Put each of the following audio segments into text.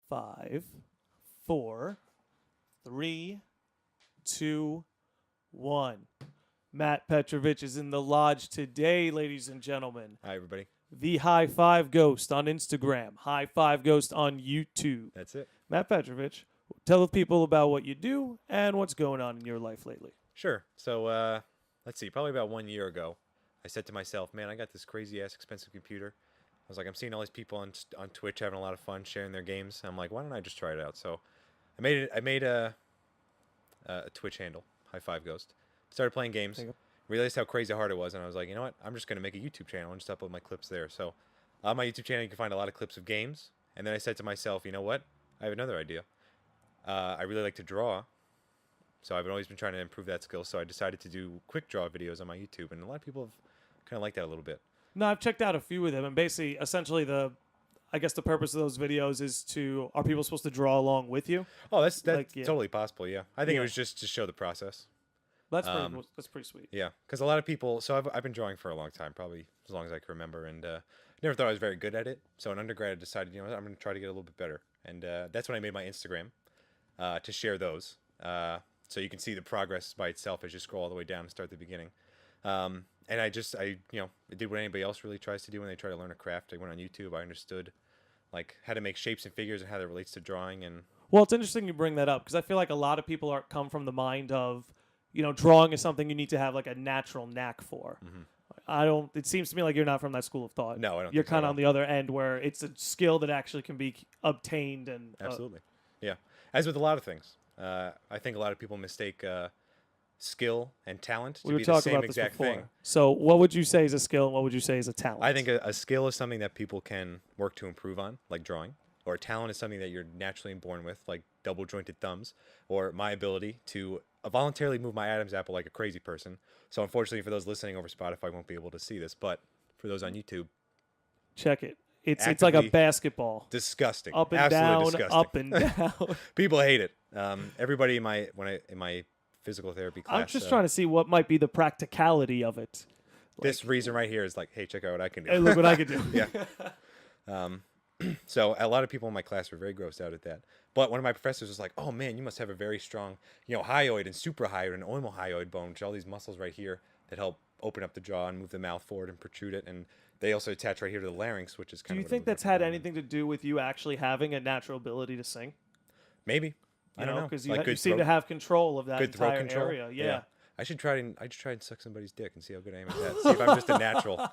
5, 4, 3, 2, 1. Matt Petrovich is in the lodge today, ladies and gentlemen. Hi, everybody. The High Five Ghost on Instagram, High Five Ghost on YouTube. That's it. Matt Petrovich, tell the people about what you do and what's going on in your life lately. Sure. So, let's see. Probably about 1 year ago, I said to myself, man, I got this crazy-ass expensive computer. I was like, I'm seeing all these people on Twitch having a lot of fun sharing their games. I'm like, why don't I just try it out? So I made a Twitch handle, High Five Ghost. Started playing games. Realized how crazy hard it was, and I was like, you know what? I'm just going to make a YouTube channel and just upload my clips there. So on my YouTube channel, you can find a lot of clips of games. And then I said to myself, you know what? I have another idea. I really like to draw. So I've always been trying to improve that skill. So I decided to do quick draw videos on my YouTube. And a lot of people have kind of liked that a little bit. No, I've checked out a few of them, and basically, essentially, I guess the purpose of those videos is are people supposed to draw along with you? Oh, that's totally possible, yeah. I think it was just to show the process. That's pretty sweet. Yeah, because a lot of people, so I've been drawing for a long time, probably as long as I can remember, and never thought I was very good at it. So in undergrad, I decided, you know, I'm going to try to get a little bit better. And that's when I made my Instagram to share those. So you can see the progress by itself as you scroll all the way down and start at the beginning. And I did what anybody else really tries to do when they try to learn a craft. I went on YouTube. I understood like how to make shapes and figures and how that relates to drawing. And well, it's interesting you bring that up because I feel like a lot of people come from the mind of, you know, drawing is something you need to have like a natural knack for. Mm-hmm. It seems to me like you're not from that school of thought. No, I don't. You're kind of on the other end where it's a skill that actually can be obtained and absolutely, yeah. As with a lot of things, I think a lot of people mistake skill and talent to be the same exact thing. So what would you say is a skill and what would you say is a talent? I think a skill is something that people can work to improve on, like drawing. Or a talent is something that you're naturally born with, like double jointed thumbs, or my ability to voluntarily move my Adam's apple like a crazy person. So unfortunately for those listening over Spotify won't be able to see this, but for those on YouTube, check it. It's like a basketball. Disgusting. Up and absolutely down, disgusting. up and down. People hate it. Everybody in my physical therapy class. I'm just trying to see what might be the practicality of it. This reason right here is like, hey, check out what I can do. Hey, look what I can do. Yeah. So a lot of people in my class were very grossed out at that. But one of my professors was like, oh, man, you must have a very strong, hyoid and suprahyoid and omohyoid bone, which are all these muscles right here that help open up the jaw and move the mouth forward and protrude it. And they also attach right here to the larynx, which is kind of... Do you think that's had anything to do with you actually having a natural ability to sing? Maybe. I don't know. Because you seem to have control of that entire area. Yeah. I should try and suck somebody's dick and see how good I am at that. See if I'm just a natural.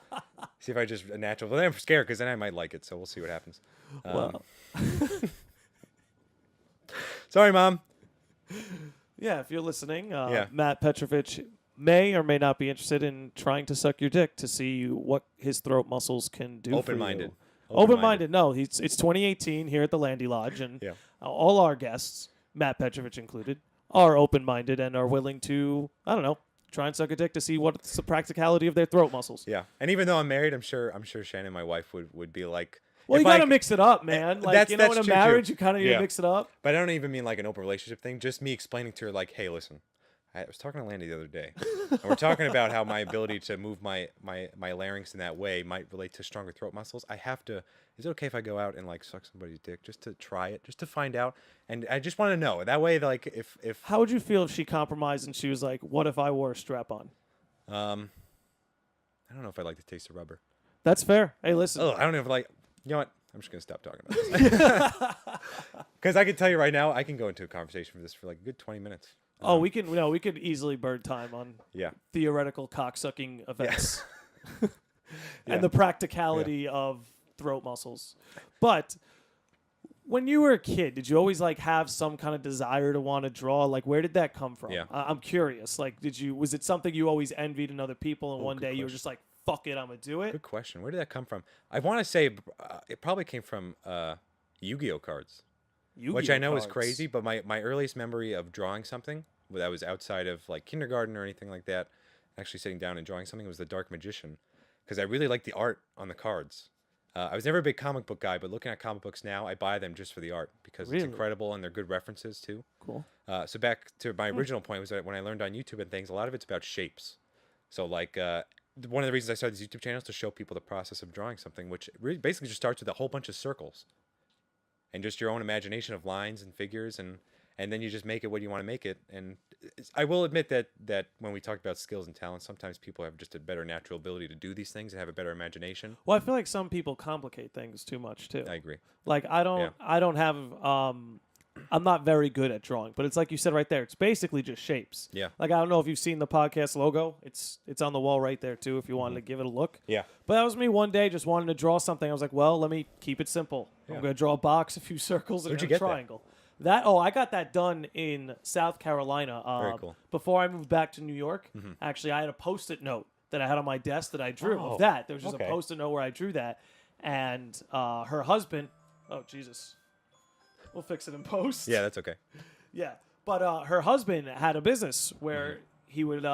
See if I'm just a natural. But then I'm scared because then I might like it. So we'll see what happens. Well. Sorry, Mom. Yeah, if you're listening, Matt Petrovich may or may not be interested in trying to suck your dick to see what his throat muscles can do. Open-minded. Open-minded. No, it's 2018 here at the Landi Lodge, and all our guests, Matt Petrovich included, are open-minded and are willing to, I don't know, try and suck a dick to see what's the practicality of their throat muscles. Yeah, and even though I'm married, I'm sure Shannon, my wife, would be like, well, you gotta mix it up, man. Like, in a marriage, you kind of need to mix it up. But I don't even mean like an open relationship thing. Just me explaining to her, like, hey, listen, I was talking to Landi the other day, and we're talking about how my ability to move my larynx in that way might relate to stronger throat muscles. I have to. Is it okay if I go out and like suck somebody's dick just to try it, just to find out? And I just want to know that way. Like, if how would you feel if she compromised and she was like, "What if I wore a strap on?" I don't know if I like the taste of rubber. That's fair. Hey, listen. Oh, I don't know if like. You know what? I'm just gonna stop talking about this because I can tell you right now, I can go into a conversation for this for like a good 20 minutes. Oh, we could easily burn time on theoretical cocksucking events and the practicality of throat muscles. But when you were a kid, did you always like have some kind of desire to want to draw? Like, where did that come from? Yeah. I'm curious. Like, was it something you always envied in other people, and one day you were just like, fuck it, I'm gonna do it? Good question. Where did that come from? I want to say it probably came from Yu-Gi-Oh cards. Which I know is crazy, but my earliest memory of drawing something that was outside of like kindergarten or anything like that, actually sitting down and drawing something, was The Dark Magician, because I really liked the art on the cards. I was never a big comic book guy, but looking at comic books now, I buy them just for the art because it's incredible and they're good references too. Cool. So back to my original point was that when I learned on YouTube and things, a lot of it's about shapes. So like one of the reasons I started these YouTube channels to show people the process of drawing something, which really basically just starts with a whole bunch of circles. and just your own imagination of lines and figures, and then you just make it what you want to make it. And I will admit that when we talked about skills and talents, sometimes people have just a better natural ability to do these things and have a better imagination. Well, I feel like some people complicate things too much too. I agree. Like I don't have I'm not very good at drawing, but it's like you said right there. It's basically just shapes. Yeah. Like I don't know if you've seen the podcast logo. It's on the wall right there too if you wanted to give it a look. Yeah. But that was me one day just wanting to draw something. I was like, well, let me keep it simple. Yeah. I'm going to draw a box, a few circles, and Where'd you a get triangle. I got that done in South Carolina. Very cool. Before I moved back to New York, actually, I had a Post-it note that I had on my desk that I drew of that. There was just a Post-it note where I drew that. And her husband, oh, Jesus. We'll fix it in post. Yeah, that's okay. Yeah. But her husband had a business where he would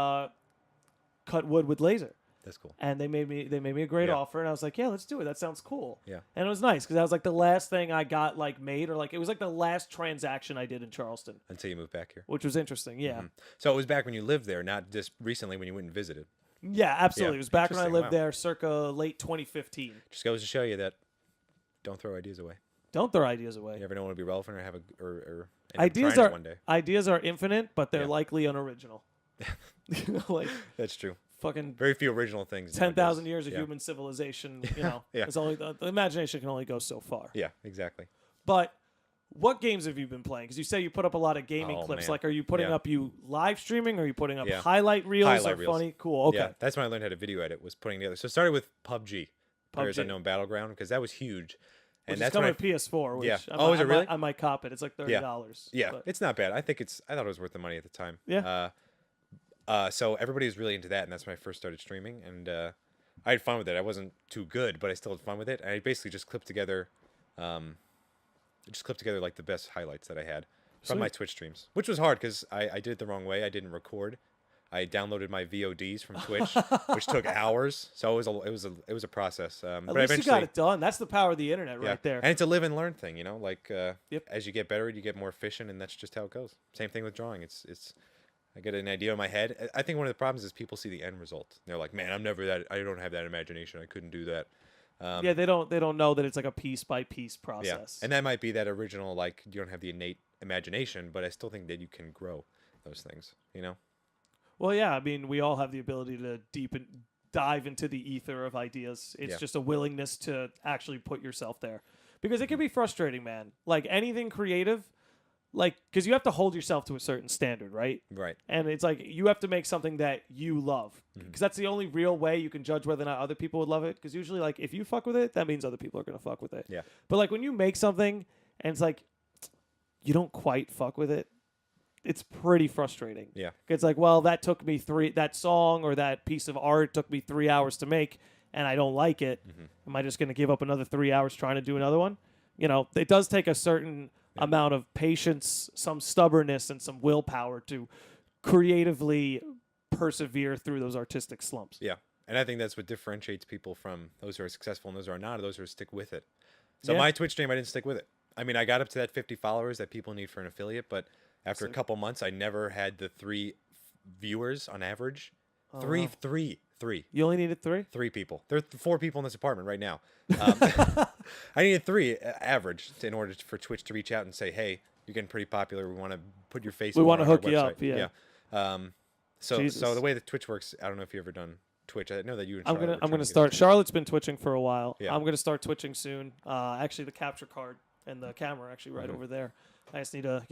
cut wood with laser. That's cool. And they made me a great offer, and I was like, yeah, let's do it. That sounds cool. Yeah. And it was nice because that was like the last thing I got like made, or like it was like the last transaction I did in Charleston. Until you moved back here. Which was interesting, yeah. So it was back when you lived there, not just recently when you went and visited. Yeah, absolutely. Yeah. It was back when I lived Wow. there circa late 2015. Just goes to show you that don't throw ideas away. Don't throw ideas away. You never know when to be relevant or have a or ideas trying are it one day. Ideas are infinite, but they're likely unoriginal. Like that's true. Fucking very few original things. 10,000 years of human civilization. You know, it's only the imagination can only go so far. Yeah, exactly. But what games have you been playing? Because you say you put up a lot of gaming clips. Man. Like, are you putting up live streaming? Or are you putting up highlight reels? Highlight reels. Funny? Cool. Okay. Yeah, that's when I learned how to video edit. Was putting together. So it started with PUBG, Players Unknown Battleground, because that was huge. And that's coming with PS4. Which is it really? I might cop it. It's like $30. Yeah, it's not bad. I thought it was worth the money at the time. Yeah. So everybody was really into that, and that's when I first started streaming. And I had fun with it. I wasn't too good, but I still had fun with it. And I basically just clipped together, like the best highlights that I had from my Twitch streams, which was hard because I did it the wrong way. I didn't record. I downloaded my VODs from Twitch, which took hours. So it was a process. At least you got it done. That's the power of the internet right there. And it's a live and learn thing, you know. Like as you get better, you get more efficient, and that's just how it goes. Same thing with drawing. It's I get an idea in my head. I think one of the problems is people see the end result. They're like, "Man, I'm never that. I don't have that imagination. I couldn't do that." They don't know that it's like a piece by piece process. Yeah. And that might be that original, like you don't have the innate imagination, but I still think that you can grow those things. You know. Well, yeah, I mean, we all have the ability to dive into the ether of ideas. It's just a willingness to actually put yourself there. Because it can be frustrating, man. Like, anything creative, like, because you have to hold yourself to a certain standard, right? Right. And it's like, you have to make something that you love. Because that's the only real way you can judge whether or not other people would love it. Because usually, like, if you fuck with it, that means other people are going to fuck with it. Yeah. But, like, when you make something and it's like, you don't quite fuck with it, it's pretty frustrating. Yeah. It's like, well, that song or that piece of art took me 3 hours to make, and I don't like it. Am I just going to give up another 3 hours trying to do another one? You know, it does take a certain amount of patience, some stubbornness, and some willpower to creatively persevere through those artistic slumps. Yeah. And I think that's what differentiates people from those who are successful and those who are not, or those who stick with it. So my Twitch stream, I didn't stick with it. I mean, I got up to that 50 followers that people need for an affiliate, but after a couple months, I never had the 3 viewers on average. Three. You only needed 3? 3 people. There are 4 people in this apartment right now. I needed 3 average in order for Twitch to reach out and say, "Hey, you're getting pretty popular. We want to put your face. We want to hook you website." up." Yeah. So the way that Twitch works, I don't know if you've ever done Twitch. I know that you. And Charlotte I'm gonna start. Charlotte's been twitching for a while. Yeah. I'm gonna start twitching soon. Actually, the capture card and the camera are actually right over there. I just need to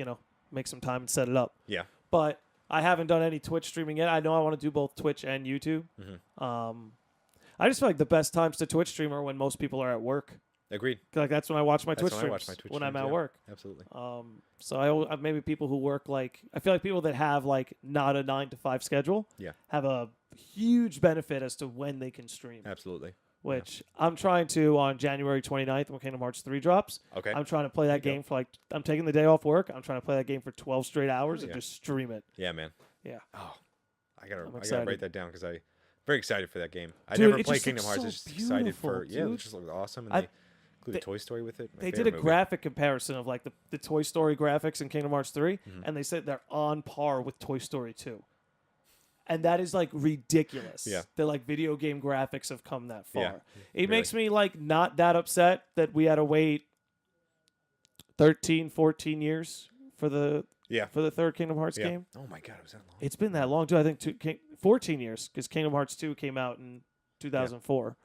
make some time and set it up. Yeah. But I haven't done any Twitch streaming yet. I know I want to do both Twitch and YouTube. I just feel like the best times to Twitch stream are when most people are at work. Agreed. Like that's when I watch my Twitch streams. When I'm at work. Absolutely. So I maybe people who work like I feel like people that have like not a 9 to 5 schedule. Have a huge benefit as to when they can stream. Absolutely. Which I'm trying to on January 29th when Kingdom Hearts 3 drops. Okay. I'm trying to play that game for I'm taking the day off work. I'm trying to play that game for 12 straight hours and just stream it. Yeah, man. Yeah. Oh, I gotta write that down because I'm very excited for that game. I Dude, never played Kingdom Hearts. I'm just excited for dude. it just looks awesome. And they included Toy Story with it. They did a graphic comparison of like the Toy Story graphics in Kingdom Hearts 3, and they said they're on par with Toy Story 2. And that is like ridiculous. Yeah. That like video game graphics have come that far. Yeah, it makes me like not that upset that we had to wait 13, 14 years for the Yeah. for the third Kingdom Hearts Yeah. game. Oh my God, was that long? It's been that long too. I think 14 years because Kingdom Hearts 2 came out in 2004,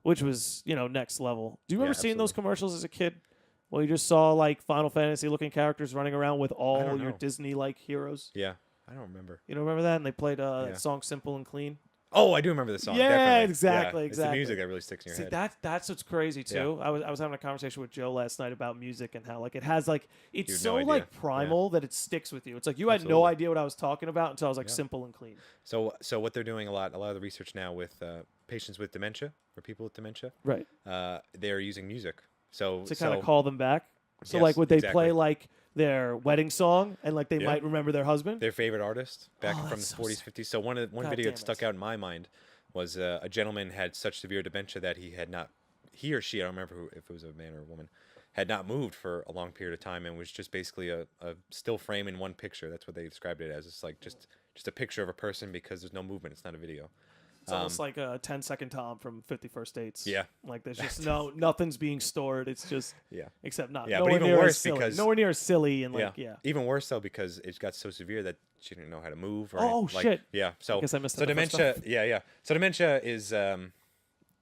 which was next level. Do you remember seeing those commercials as a kid? Well, you just saw like Final Fantasy looking characters running around with all your Disney like heroes. Yeah, I don't remember. You don't remember that? And they played that song "Simple and Clean." Oh, I do remember the song. Yeah, definitely. exactly. It's the music that really sticks in your head. That's what's crazy too. Yeah. I was having a conversation with Joe last night about music and how like it has like it's so no idea. like primal that it sticks with you. It's like you had no idea what I was talking about until I was like simple and clean. So what they're doing a lot of the research now with patients with dementia or people with dementia, right? They're using music. So to kind of call them back. So like would they play like their wedding song and like they might remember their husband, their favorite artist back from the 40s, 50s. So one video that stuck out in my mind was a gentleman had such severe dementia that he or she, I don't remember if it was a man or a woman, had not moved for a long period of time and was just basically a still frame in one picture. That's what they described it as. It's like just a picture of a person because there's no movement. It's not a video. It's almost like a 10-second Tom from 50 First Dates. Yeah. Like there's just nothing's being stored. It's just except not. Yeah, but even worse because nowhere near as silly and even worse though because it got so severe that she didn't know how to move. Or shit. Yeah. So I guess I missed so dementia. Yeah. So dementia is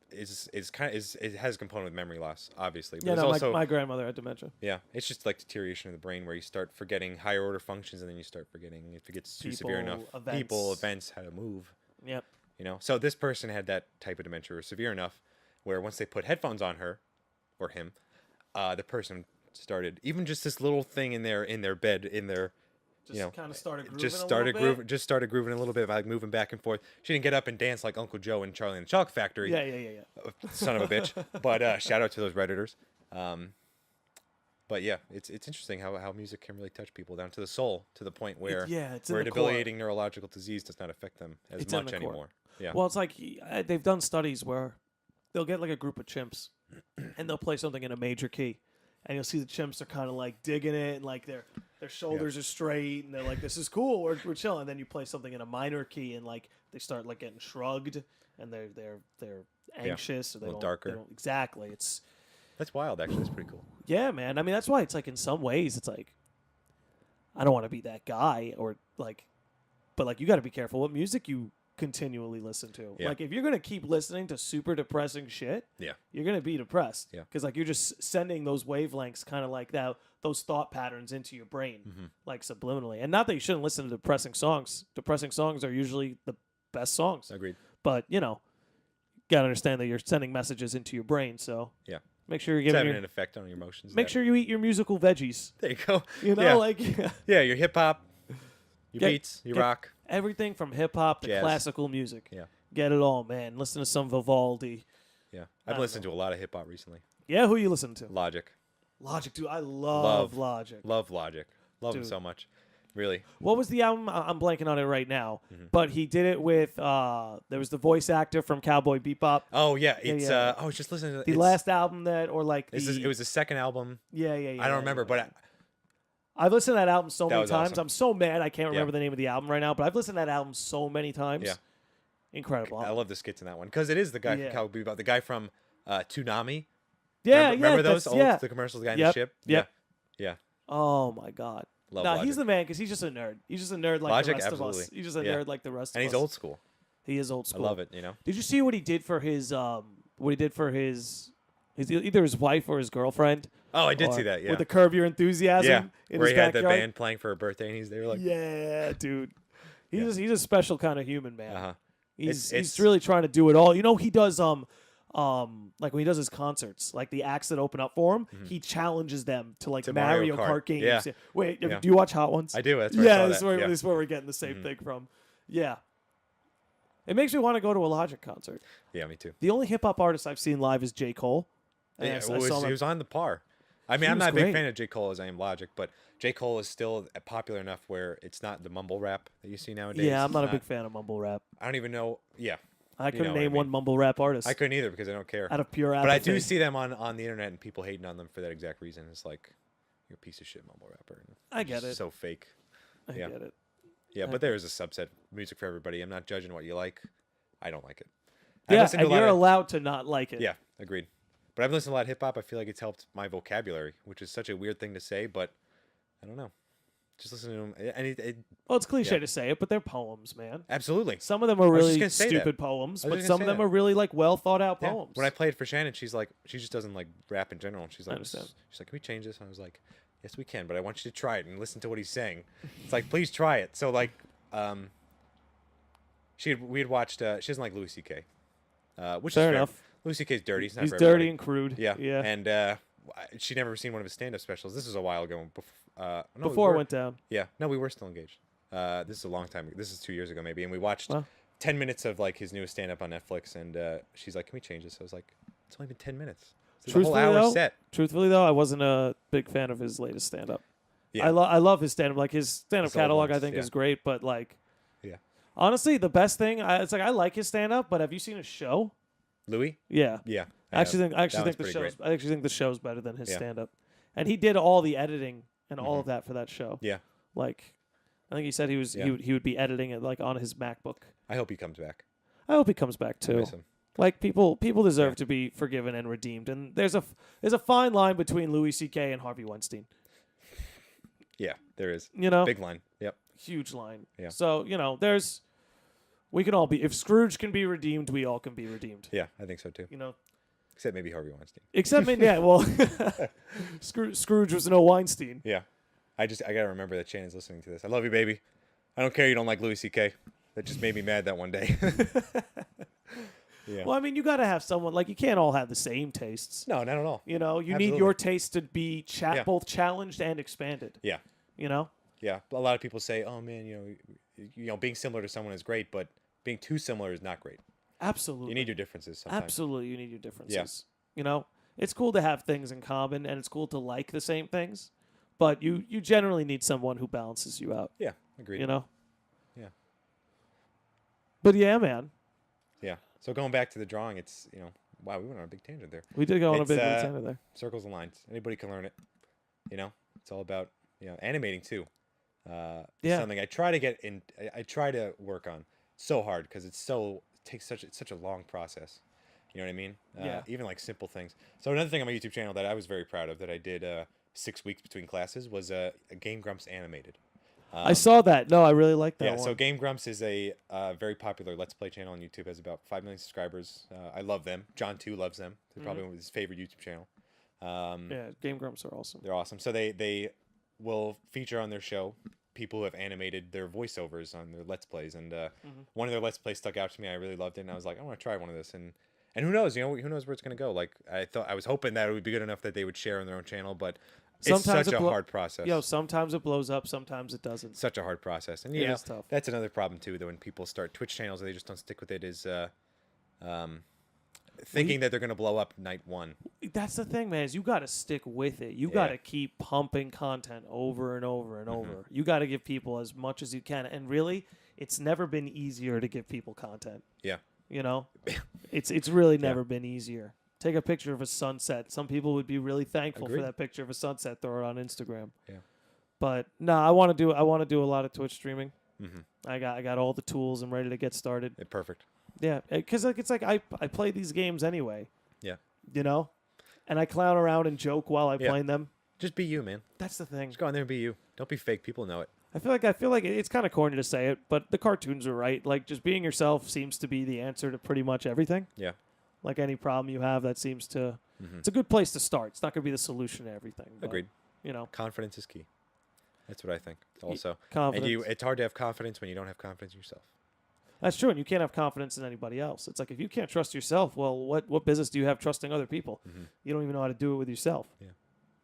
it has a component of memory loss, obviously. But also, my grandmother had dementia. Yeah, it's just like deterioration of the brain where you start forgetting higher order functions and then you start forgetting if it gets too severe enough. Events, how to move. Yep. So this person had that type of dementia or severe enough where once they put headphones on her or him, the person started even just this little thing in their bed kind of started grooving just started grooving a little bit by like moving back and forth. She didn't get up and dance like Uncle Joe and Charlie and the Chocolate Factory. Yeah. Son of a bitch. But shout out to those Redditors. But yeah, it's interesting how music can really touch people down to the soul to the point where a debilitating neurological disease does not affect them as much anymore. Yeah. Well, it's like they've done studies where they'll get like a group of chimps and they'll play something in a major key. And you'll see the chimps are kind of like digging it and like their shoulders are straight and they're like, this is cool, we're chilling. And then you play something in a minor key and like they start like getting shrugged and they're anxious or they don't darker. Exactly. That's wild, actually. That's pretty cool. Yeah, man. I mean, that's why it's like in some ways it's like I don't want to be that guy or like, but like you got to be careful what music you continually listen to. Like if you're gonna keep listening to super depressing shit, you're gonna be depressed. Because like you're just sending those wavelengths, kind of like those thought patterns into your brain, like subliminally. And not that you shouldn't listen to depressing songs. Depressing songs are usually the best songs. Agreed. But gotta understand that you're sending messages into your brain. So make sure you're giving an effect on your emotions. Make sure you eat your musical veggies. There you go. Your hip hop, your beats, your rock. Everything from hip-hop to classical music. Yeah. Get it all, man. Listen to some Vivaldi. Yeah. I've listened to a lot of hip-hop recently. Yeah, who you listen to? Logic. Logic, dude. I love Logic. Love Logic. Love him so much. Really. What was the album? I'm blanking on it right now. But he did it with, there was the voice actor from Cowboy Bebop. Oh, yeah. It's, I was just listening to the last album it was the second album. Yeah. I don't remember, but... I've listened to that album so many times. Awesome. I'm so mad I can't remember the name of the album right now, but I've listened to that album so many times. Yeah. Incredible. I love the skits in that one because it is the guy from Cowboy Bebop, the guy from Toonami. Yeah, remember those? The commercials, the guy in the ship? Yeah. Oh, my God. Logic. He's the man because he's just a nerd. He's just a nerd like Logic, the rest absolutely. of us. He's just a nerd like the rest of us. And he's old school. He is old school. I love it, Did you see what he did for his either his wife or his girlfriend? Oh, I did see that, With the Curb Your Enthusiasm in where his he had backyard. the band playing for her birthday and he's there like... Yeah, dude. He's a special kind of human, man. Uh-huh. He's really trying to do it all. He does like when he does his concerts, like the acts that open up for him, he challenges them to like Mario Kart games. Yeah. Wait, do you watch Hot Ones? I do. That's where this is where we're getting the same thing from. Yeah. It makes me want to go to a Logic concert. Yeah, me too. The only hip hop artist I've seen live is J. Cole. He was on the par. I mean, I'm not a big fan of J. Cole as I am Logic, but J. Cole is still popular enough where it's not the mumble rap that you see nowadays. Yeah, I'm not a big fan of mumble rap. I don't even know. Yeah. I couldn't name one mumble rap artist. I couldn't either because I don't care. Out of pure apathy. But I do see them on the internet and people hating on them for that exact reason. It's like, you're a piece of shit mumble rapper. I get it. So fake. I get it. Yeah, but there is a subset music for everybody. I'm not judging what you like. I don't like it. Yeah, and you're allowed to not like it. Yeah, agreed. But I've listened to a lot of hip hop. I feel like it's helped my vocabulary, which is such a weird thing to say, but I don't know. Just listen to them, and well, it's cliche to say it, but they're poems, man. Absolutely. Some of them are really stupid poems, but some of them are really like well thought out poems. When I played for Shannon, she's like, she just doesn't like rap in general. She's like, she's like, can we change this? And I was like, yes, we can, but I want you to try it and listen to what he's saying. It's like, please try it. So like, we had watched. She doesn't like Louis C.K., which fair is enough. Louis C.K.'s dirty. He's dirty and crude. Yeah, yeah. And she'd never seen one of his stand-up specials. This was a while ago. Before it went down. Yeah. No, we were still engaged. This is a long time. This is 2 years ago maybe, and we watched 10 minutes of like his newest stand-up on Netflix. And she's like, "Can we change this?" I was like, "It's only been 10 minutes. It's a whole hour set." Truthfully though, I wasn't a big fan of his latest stand-up. Yeah. I love his stand-up. Like his stand-up catalog, I think is great. But like, honestly, the best thing, it's like I like his stand-up. But have you seen his show? Louis? Yeah. Yeah. I actually think the show's better than his stand-up. And he did all the editing and all of that for that show. Yeah. Like, I think he said he would be editing it like on his MacBook. I hope he comes back. I hope he comes back too. I miss him. Like people deserve to be forgiven and redeemed, and there's a fine line between Louis C.K. and Harvey Weinstein. Yeah, there is. You know, big line. Yep. Huge line. Yeah. So we can all be. If Scrooge can be redeemed, we all can be redeemed. Yeah, I think so too. You know. Except maybe Harvey Weinstein. Scrooge was no Weinstein. Yeah. I gotta remember that Shannon's listening to this. I love you, baby. I don't care you don't like Louis C.K. That just made me mad that one day. Yeah. Well, I mean, you gotta have someone, like, you can't all have the same tastes. No, not at all. You know, you need your taste to be both challenged and expanded. Yeah. You know? Yeah. A lot of people say, "Oh man, you know, being similar to someone is great, but being too similar is not great." Absolutely. You need your differences sometimes. Absolutely, you need your differences. Yeah. You know, it's cool to have things in common, and it's cool to like the same things, but you generally need someone who balances you out. Yeah, agreed. You know? Yeah. But yeah, man. Yeah. So going back to the drawing, it's, wow, we went on a big tangent there. We did go on a big tangent there. Circles and lines. Anybody can learn it. It's all about, animating too. Something I try to get in. I try to work on. So hard because it's such a long process. You know what I mean? Even like simple things. So another thing on my YouTube channel that I was very proud of that I did 6 weeks between classes was a Game Grumps animated. I saw that. No, I really like that one. So Game Grumps is a very popular Let's Play channel on YouTube. Has about 5 million subscribers. I love them. John too loves them. They're probably his favorite YouTube channel. Game Grumps are awesome. They're awesome. So they will feature on their show people who have animated their voiceovers on their Let's Plays, and one of their Let's Plays stuck out to me. I really loved it, and I was like, I want to try one of this, and who knows, who knows where it's gonna go. Like I was hoping that it would be good enough that they would share on their own channel, but sometimes it's such a hard process. Sometimes it blows up, sometimes it doesn't. Such a hard process, and it's tough. That's another problem too. That when people start Twitch channels, they just don't stick with it. Is thinking that they're gonna blow up night one. That's the thing, man. Is you got to stick with it. You got to keep pumping content over and over and over. You got to give people as much as you can. And really, it's never been easier to give people content. Yeah. It's really never been easier. Take a picture of a sunset. Some people would be really thankful for that picture of a sunset. Throw it on Instagram. Yeah. But no, I want to do a lot of Twitch streaming. I got all the tools. I'm ready to get started. Perfect. Yeah, because it's like I play these games anyway. Yeah. And I clown around and joke while I play them. Just be you, man. That's the thing. Just go in there and be you. Don't be fake. People know it. I feel like it's kind of corny to say it, but the cartoons are right. Like, just being yourself seems to be the answer to pretty much everything. Yeah. Like any problem you have, that seems to. It's a good place to start. It's not going to be the solution to everything. But, agreed. Confidence is key. That's what I think. Also, confidence. And it's hard to have confidence when you don't have confidence in yourself. That's true, and you can't have confidence in anybody else. It's like, if you can't trust yourself, well, what business do you have trusting other people? You don't even know how to do it with yourself. Yeah.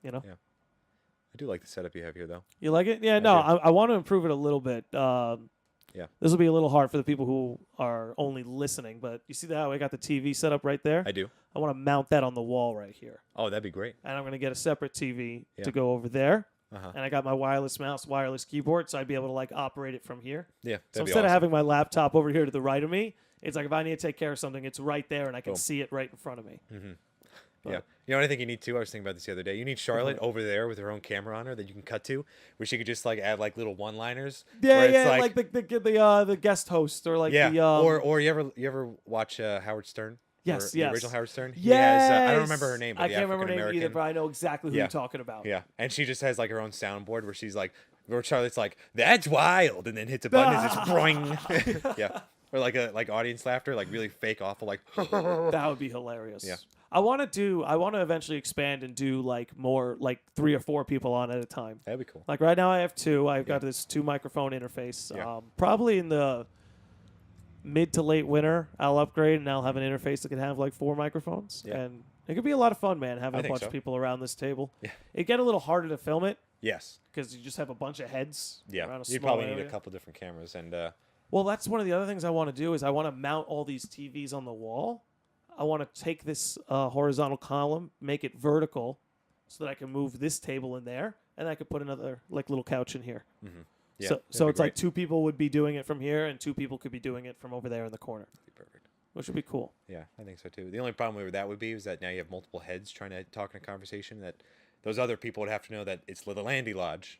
Yeah. I do like the setup you have here, though. You like it? Yeah, I want to improve it a little bit. This will be a little hard for the people who are only listening, but you see how I got the TV set up right there? I do. I want to mount that on the wall right here. Oh, that'd be great. And I'm going to get a separate TV to go over there. And I got my wireless mouse, wireless keyboard, so I'd be able to like operate it from here. Yeah. So instead of having my laptop over here to the right of me, it's like if I need to take care of something, it's right there and I can see it right in front of me. Yeah. You know what I think you need too? I was thinking about this the other day. You need Charlotte over there with her own camera on her that you can cut to, where she could just like add like little one-liners. Yeah, like the guest host or like the or you ever watch Howard Stern? Yes, The original Howard Stern. Yes. He has, I don't remember her name, but I the can't remember her name African-American. either, but I know exactly who you're talking about. Yeah, and she just has like her own soundboard where she's like, where Charlotte's like, "That's wild," and then hits a button and it's boing. Yeah, or like audience laughter, like really fake, awful, like. That would be hilarious. Yeah. I want to eventually expand and do like more, like 3 or 4 people on at a time. That'd be cool. Like right now I have 2. I've got this 2 microphone interface. Yeah. Probably in the mid to late winter, I'll upgrade and I'll have an interface that can have like 4 microphones. Yeah. And it could be a lot of fun, man, having I a bunch think of people around this table. Yeah. It'd get a little harder to film it Yes. because you just have a bunch of heads Yeah. around a You'd small probably area. need a couple different cameras and. Well, that's one of the other things I want to do is I want to mount all these TVs on the wall. I want to take this horizontal column, make it vertical, so that I can move this table in there, and I could put another like little couch in here. Mm-hmm. Yeah, so it's like 2 people would be doing it from here, and 2 people could be doing it from over there in the corner. That'd be perfect. Which would be cool. Yeah, I think so too. The only problem with that would be is that now you have multiple heads trying to talk in a conversation. That those other people would have to know that it's the Landi Lodge.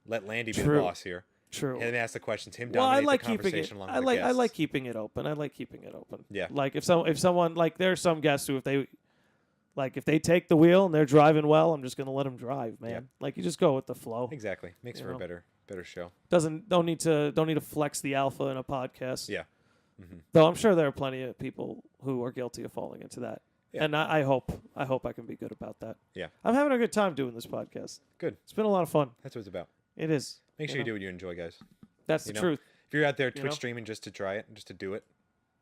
Let Landi be the boss here. True. And then ask the questions. Him Well, I dominate like the keeping it. conversation along I with like the I guests. like keeping it open. I like keeping it open. Yeah. Like if someone like there's some guests who if they take the wheel and they're driving well, I'm just gonna let them drive, man. Yeah. Like you just go with the flow. Exactly. Makes for a better show. Don't need to flex the alpha in a podcast. Yeah. Mm-hmm. Though I'm sure there are plenty of people who are guilty of falling into that. Yeah. And I hope I can be good about that. Yeah. I'm having a good time doing this podcast. Good. It's been a lot of fun. That's what it's about. It is. Make sure you do what you enjoy, guys. That's the truth. If you're out there Twitch streaming just to try it, just to do it,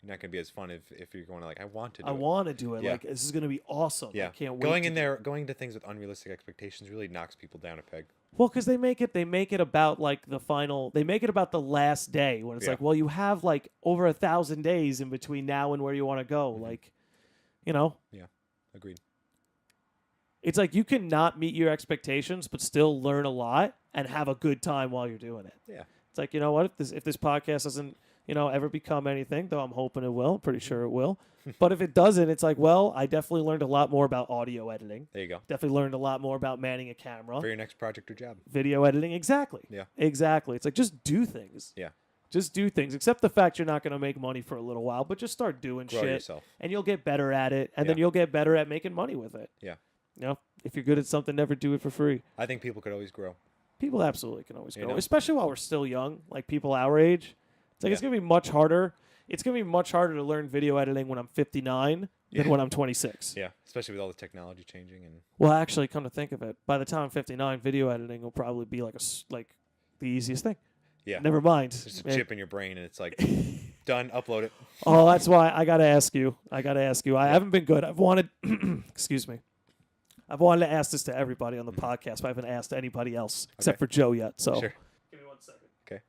you're not going to be as fun if you're going to like, I want to do it. I want to do it. Yeah. Like, this is going to be awesome. Yeah. I can't wait. Going into things with unrealistic expectations really knocks people down a peg. Well, because they make it about like they make it about the last day when it's like, well, you have like over 1,000 days in between now and where you want to go. Mm-hmm. Like, Yeah. Agreed. It's like you can not meet your expectations, but still learn a lot and have a good time while you're doing it. Yeah. It's like, you know what? If this podcast doesn't, ever become anything, though I'm hoping it will. I'm pretty sure it will. But if it doesn't, it's like, well, I definitely learned a lot more about audio editing. There you go. Definitely learned a lot more about manning a camera. For your next project or job. Video editing. Exactly. Yeah. Exactly. It's like, just do things. Yeah. Just do things. Accept the fact you're not going to make money for a little while, but just start doing Grow shit. yourself. And you'll get better at it. And then you'll get better at making money with it. Yeah. If you're good at something, never do it for free. I think people could always grow. People absolutely can always grow, especially while we're still young, like people our age. It's like it's going to be much harder. It's going to be much harder to learn video editing when I'm 59 than when I'm 26. Yeah, especially with all the technology changing and. Well, actually, come to think of it, by the time I'm 59, video editing will probably be like the easiest thing. Yeah. Never mind. There's a chip in your brain and it's like done. Upload it. Oh, that's why I got to ask you. I haven't been good. I've wanted. Excuse me. I've wanted to ask this to everybody on the podcast, but I haven't asked anybody else except for Joe yet. So, sure. Give me 1 second. Okay.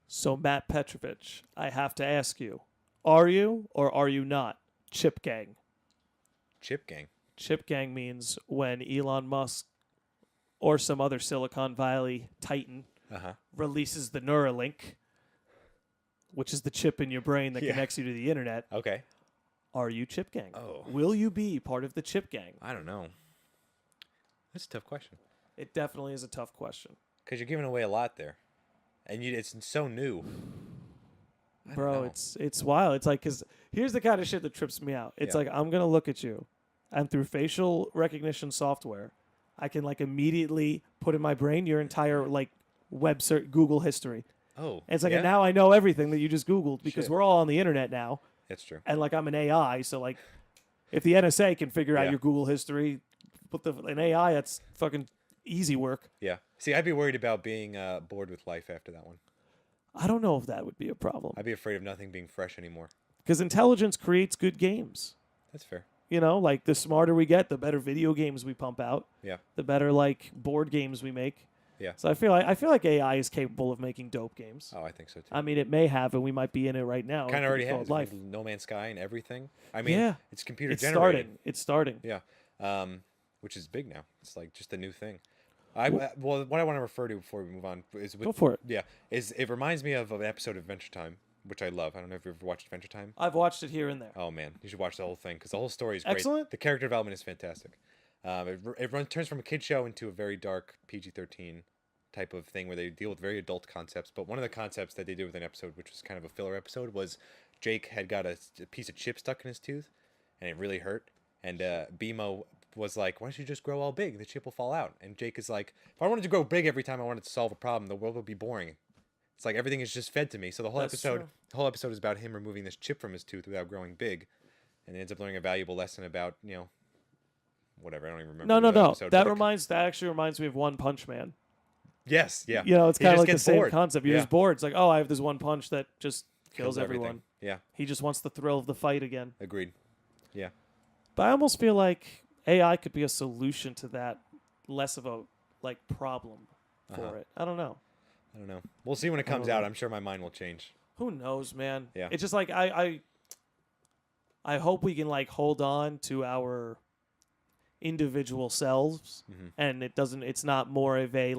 So, Matt Petrovich, I have to ask you: are you or are you not Chip Gang? Chip Gang. Chip Gang means when Elon Musk or some other Silicon Valley titan releases the Neuralink, which is the chip in your brain that connects you to the internet. Okay. Are you Chip Gang? Oh. Will you be part of the Chip Gang? I don't know. That's a tough question. It definitely is a tough question. Because you're giving away a lot there. And it's so new. Bro, it's wild. It's like, because here's the kind of shit that trips me out. It's like, I'm going to look at you, and through facial recognition software, I can like immediately put in my brain your entire like web search, Google history. Oh. And it's like, and now I know everything that you just Googled because we're all on the internet now. That's true. And like I'm an AI, so like if the NSA can figure out your Google history, put an AI, that's fucking easy work. Yeah. See, I'd be worried about being bored with life after that one. I don't know if that would be a problem. I'd be afraid of nothing being fresh anymore. Because intelligence creates good games. That's fair. Like the smarter we get, the better video games we pump out. Yeah. The better like board games we make. Yeah. So I feel like AI is capable of making dope games. Oh, I think so too. I mean, it may have, and we might be in it right now. Kind of already has life. No Man's Sky and everything. I mean, it's computer generated. It's starting. Yeah. Which is big now. It's like just a new thing. Well, what I want to refer to before we move on is go for it. Yeah, it reminds me of an episode of Adventure Time, which I love. I don't know if you've ever watched Adventure Time. I've watched it here and there. Oh man, you should watch the whole thing because the whole story is great. Excellent. The character development is fantastic. It turns from a kid show into a very dark PG-13 type of thing where they deal with very adult concepts. But one of the concepts that they did with an episode, which was kind of a filler episode, was Jake had got a piece of chip stuck in his tooth, and it really hurt. And BMO was like, why don't you just grow all big? The chip will fall out. And Jake is like, if I wanted to grow big every time I wanted to solve a problem, the world would be boring. It's like everything is just fed to me. So the whole episode is about him removing this chip from his tooth without growing big, and he ends up learning a valuable lesson about whatever. I don't even remember. No. That actually reminds me of One Punch Man. Yes, yeah. It's kind of like the same bored. concept. You're just bored. It's like, oh, I have this one punch that just kills everyone. Yeah. He just wants the thrill of the fight again. Agreed. Yeah. But I almost feel like AI could be a solution to that, less of a problem for it. I don't know. We'll see when it comes out. I'm sure my mind will change. Who knows, man? Yeah. It's just like I hope we can hold on to our individual selves, and it's not more of a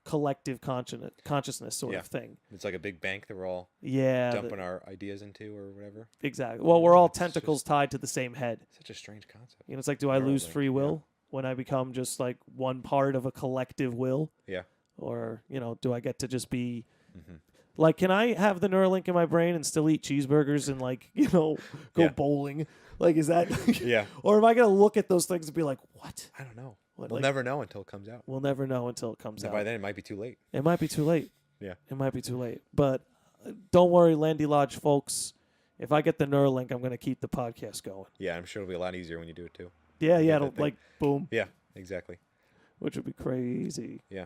collective consciousness sort of thing. It's like a big bank that we're all dumping our ideas into or whatever. Exactly. Well, we're all tentacles tied to the same head. Such a strange concept. It's like, do I lose free will when I become just one part of a collective will? Yeah. Or, do I get to just be can I have the Neuralink in my brain and still eat cheeseburgers and go bowling? Is that yeah. Or am I going to look at those things and be like, what? I don't know. We'll never know until it comes out. We'll never know until it comes out. By then, it might be too late. It might be too late. Yeah. It might be too late. But don't worry, Landi Lodge folks. If I get the Neuralink, I'm going to keep the podcast going. Yeah, I'm sure it'll be a lot easier when you do it, too. Yeah, it'll boom. Yeah, exactly. Which would be crazy. Yeah.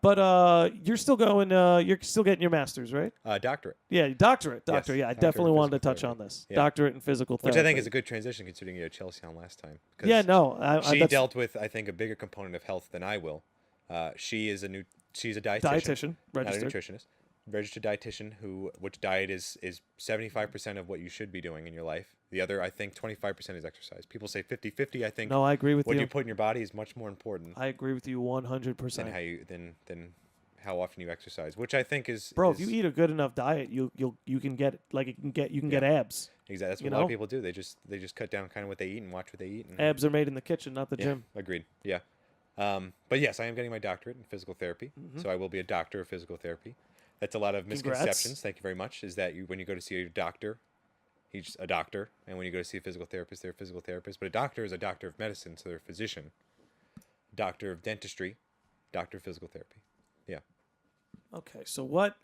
But you're still going. You're still getting your master's, right? Doctorate. Yeah, doctorate. Yes, yeah, I definitely wanted to touch on this. Yeah. Doctorate in physical therapy, which I think is a good transition considering you had Chelsea on last time. Yeah, no, she dealt with I think a bigger component of health than I will. She's a dietitian, registered. Not a nutritionist, registered dietitian which diet is 75% of what you should be doing in your life. The other, I think, 25% is exercise. People say 50-50. I think. No, I agree with you. What you put in your body is much more important. I agree with you 100%. Than how often you exercise, which I think is. Bro, if you eat a good enough diet, you can get get abs. Exactly, that's what a lot of people do. They just cut down kind of what they eat and watch what they eat. And abs are made in the kitchen, not the gym. Agreed. Yeah. But yes, I am getting my doctorate in physical therapy, so I will be a doctor of physical therapy. That's a lot of misconceptions. Congrats. Thank you very much. Is that when you go to see a doctor, he's a doctor, and when you go to see a physical therapist, they're a physical therapist. But a doctor is a doctor of medicine, so they're a physician. Doctor of dentistry, doctor of physical therapy. Yeah. Okay, so what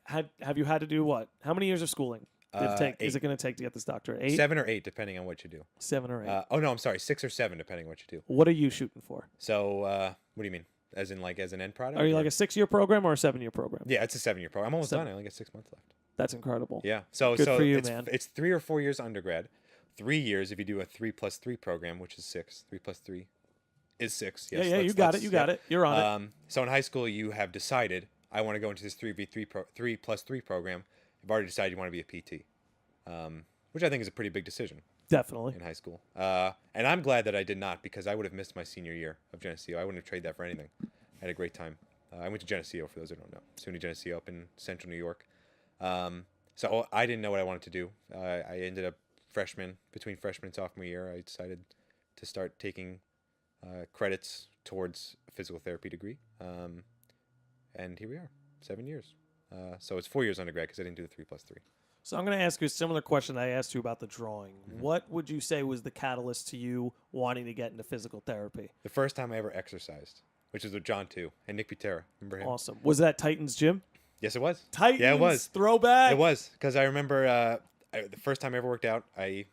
have you had to do? What? How many years of schooling did it take? 8. Is it going to take to get this doctorate? 8? 7 or 8, depending on what you do. 7 or 8. Oh no, I'm sorry, 6 or 7, depending on what you do. What are you shooting for? So, what do you mean? As in, as an end product? Are you like a 6-year program or a 7-year program? Yeah, it's a 7-year program. I'm almost done. I only got 6 months left. That's incredible. Yeah. So Good for you, it's, man. It's 3 or 4 years undergrad. 3 years if you do a 3+3 program, which is 6. 3+3 is 6. Yes, yeah, you got it. You got it. You're on it. So in high school, you have decided, I want to go into this 3+3 program. You've already decided you want to be a PT, which I think is a pretty big decision. Definitely. In high school. And I'm glad that I did not, because I would have missed my senior year of Geneseo. I wouldn't have traded that for anything. I had a great time. I went to Geneseo, for those who don't know. SUNY Geneseo up in central New York. So I didn't know what I wanted to do. I ended up between freshman and sophomore year, I decided to start taking credits towards a physical therapy degree. And here we are, 7 years. So it's 4 years undergrad because I didn't do the 3+3. So I'm going to ask you a similar question that I asked you about the drawing. Mm-hmm. What would you say was the catalyst to you wanting to get into physical therapy? The first time I ever exercised, which was with John 2 and Nick Butera. Remember him? Awesome. Was that Titans Gym? Yes, it was. Titans? Yeah, it was. Throwback? It was, because I remember the first time I ever worked out, I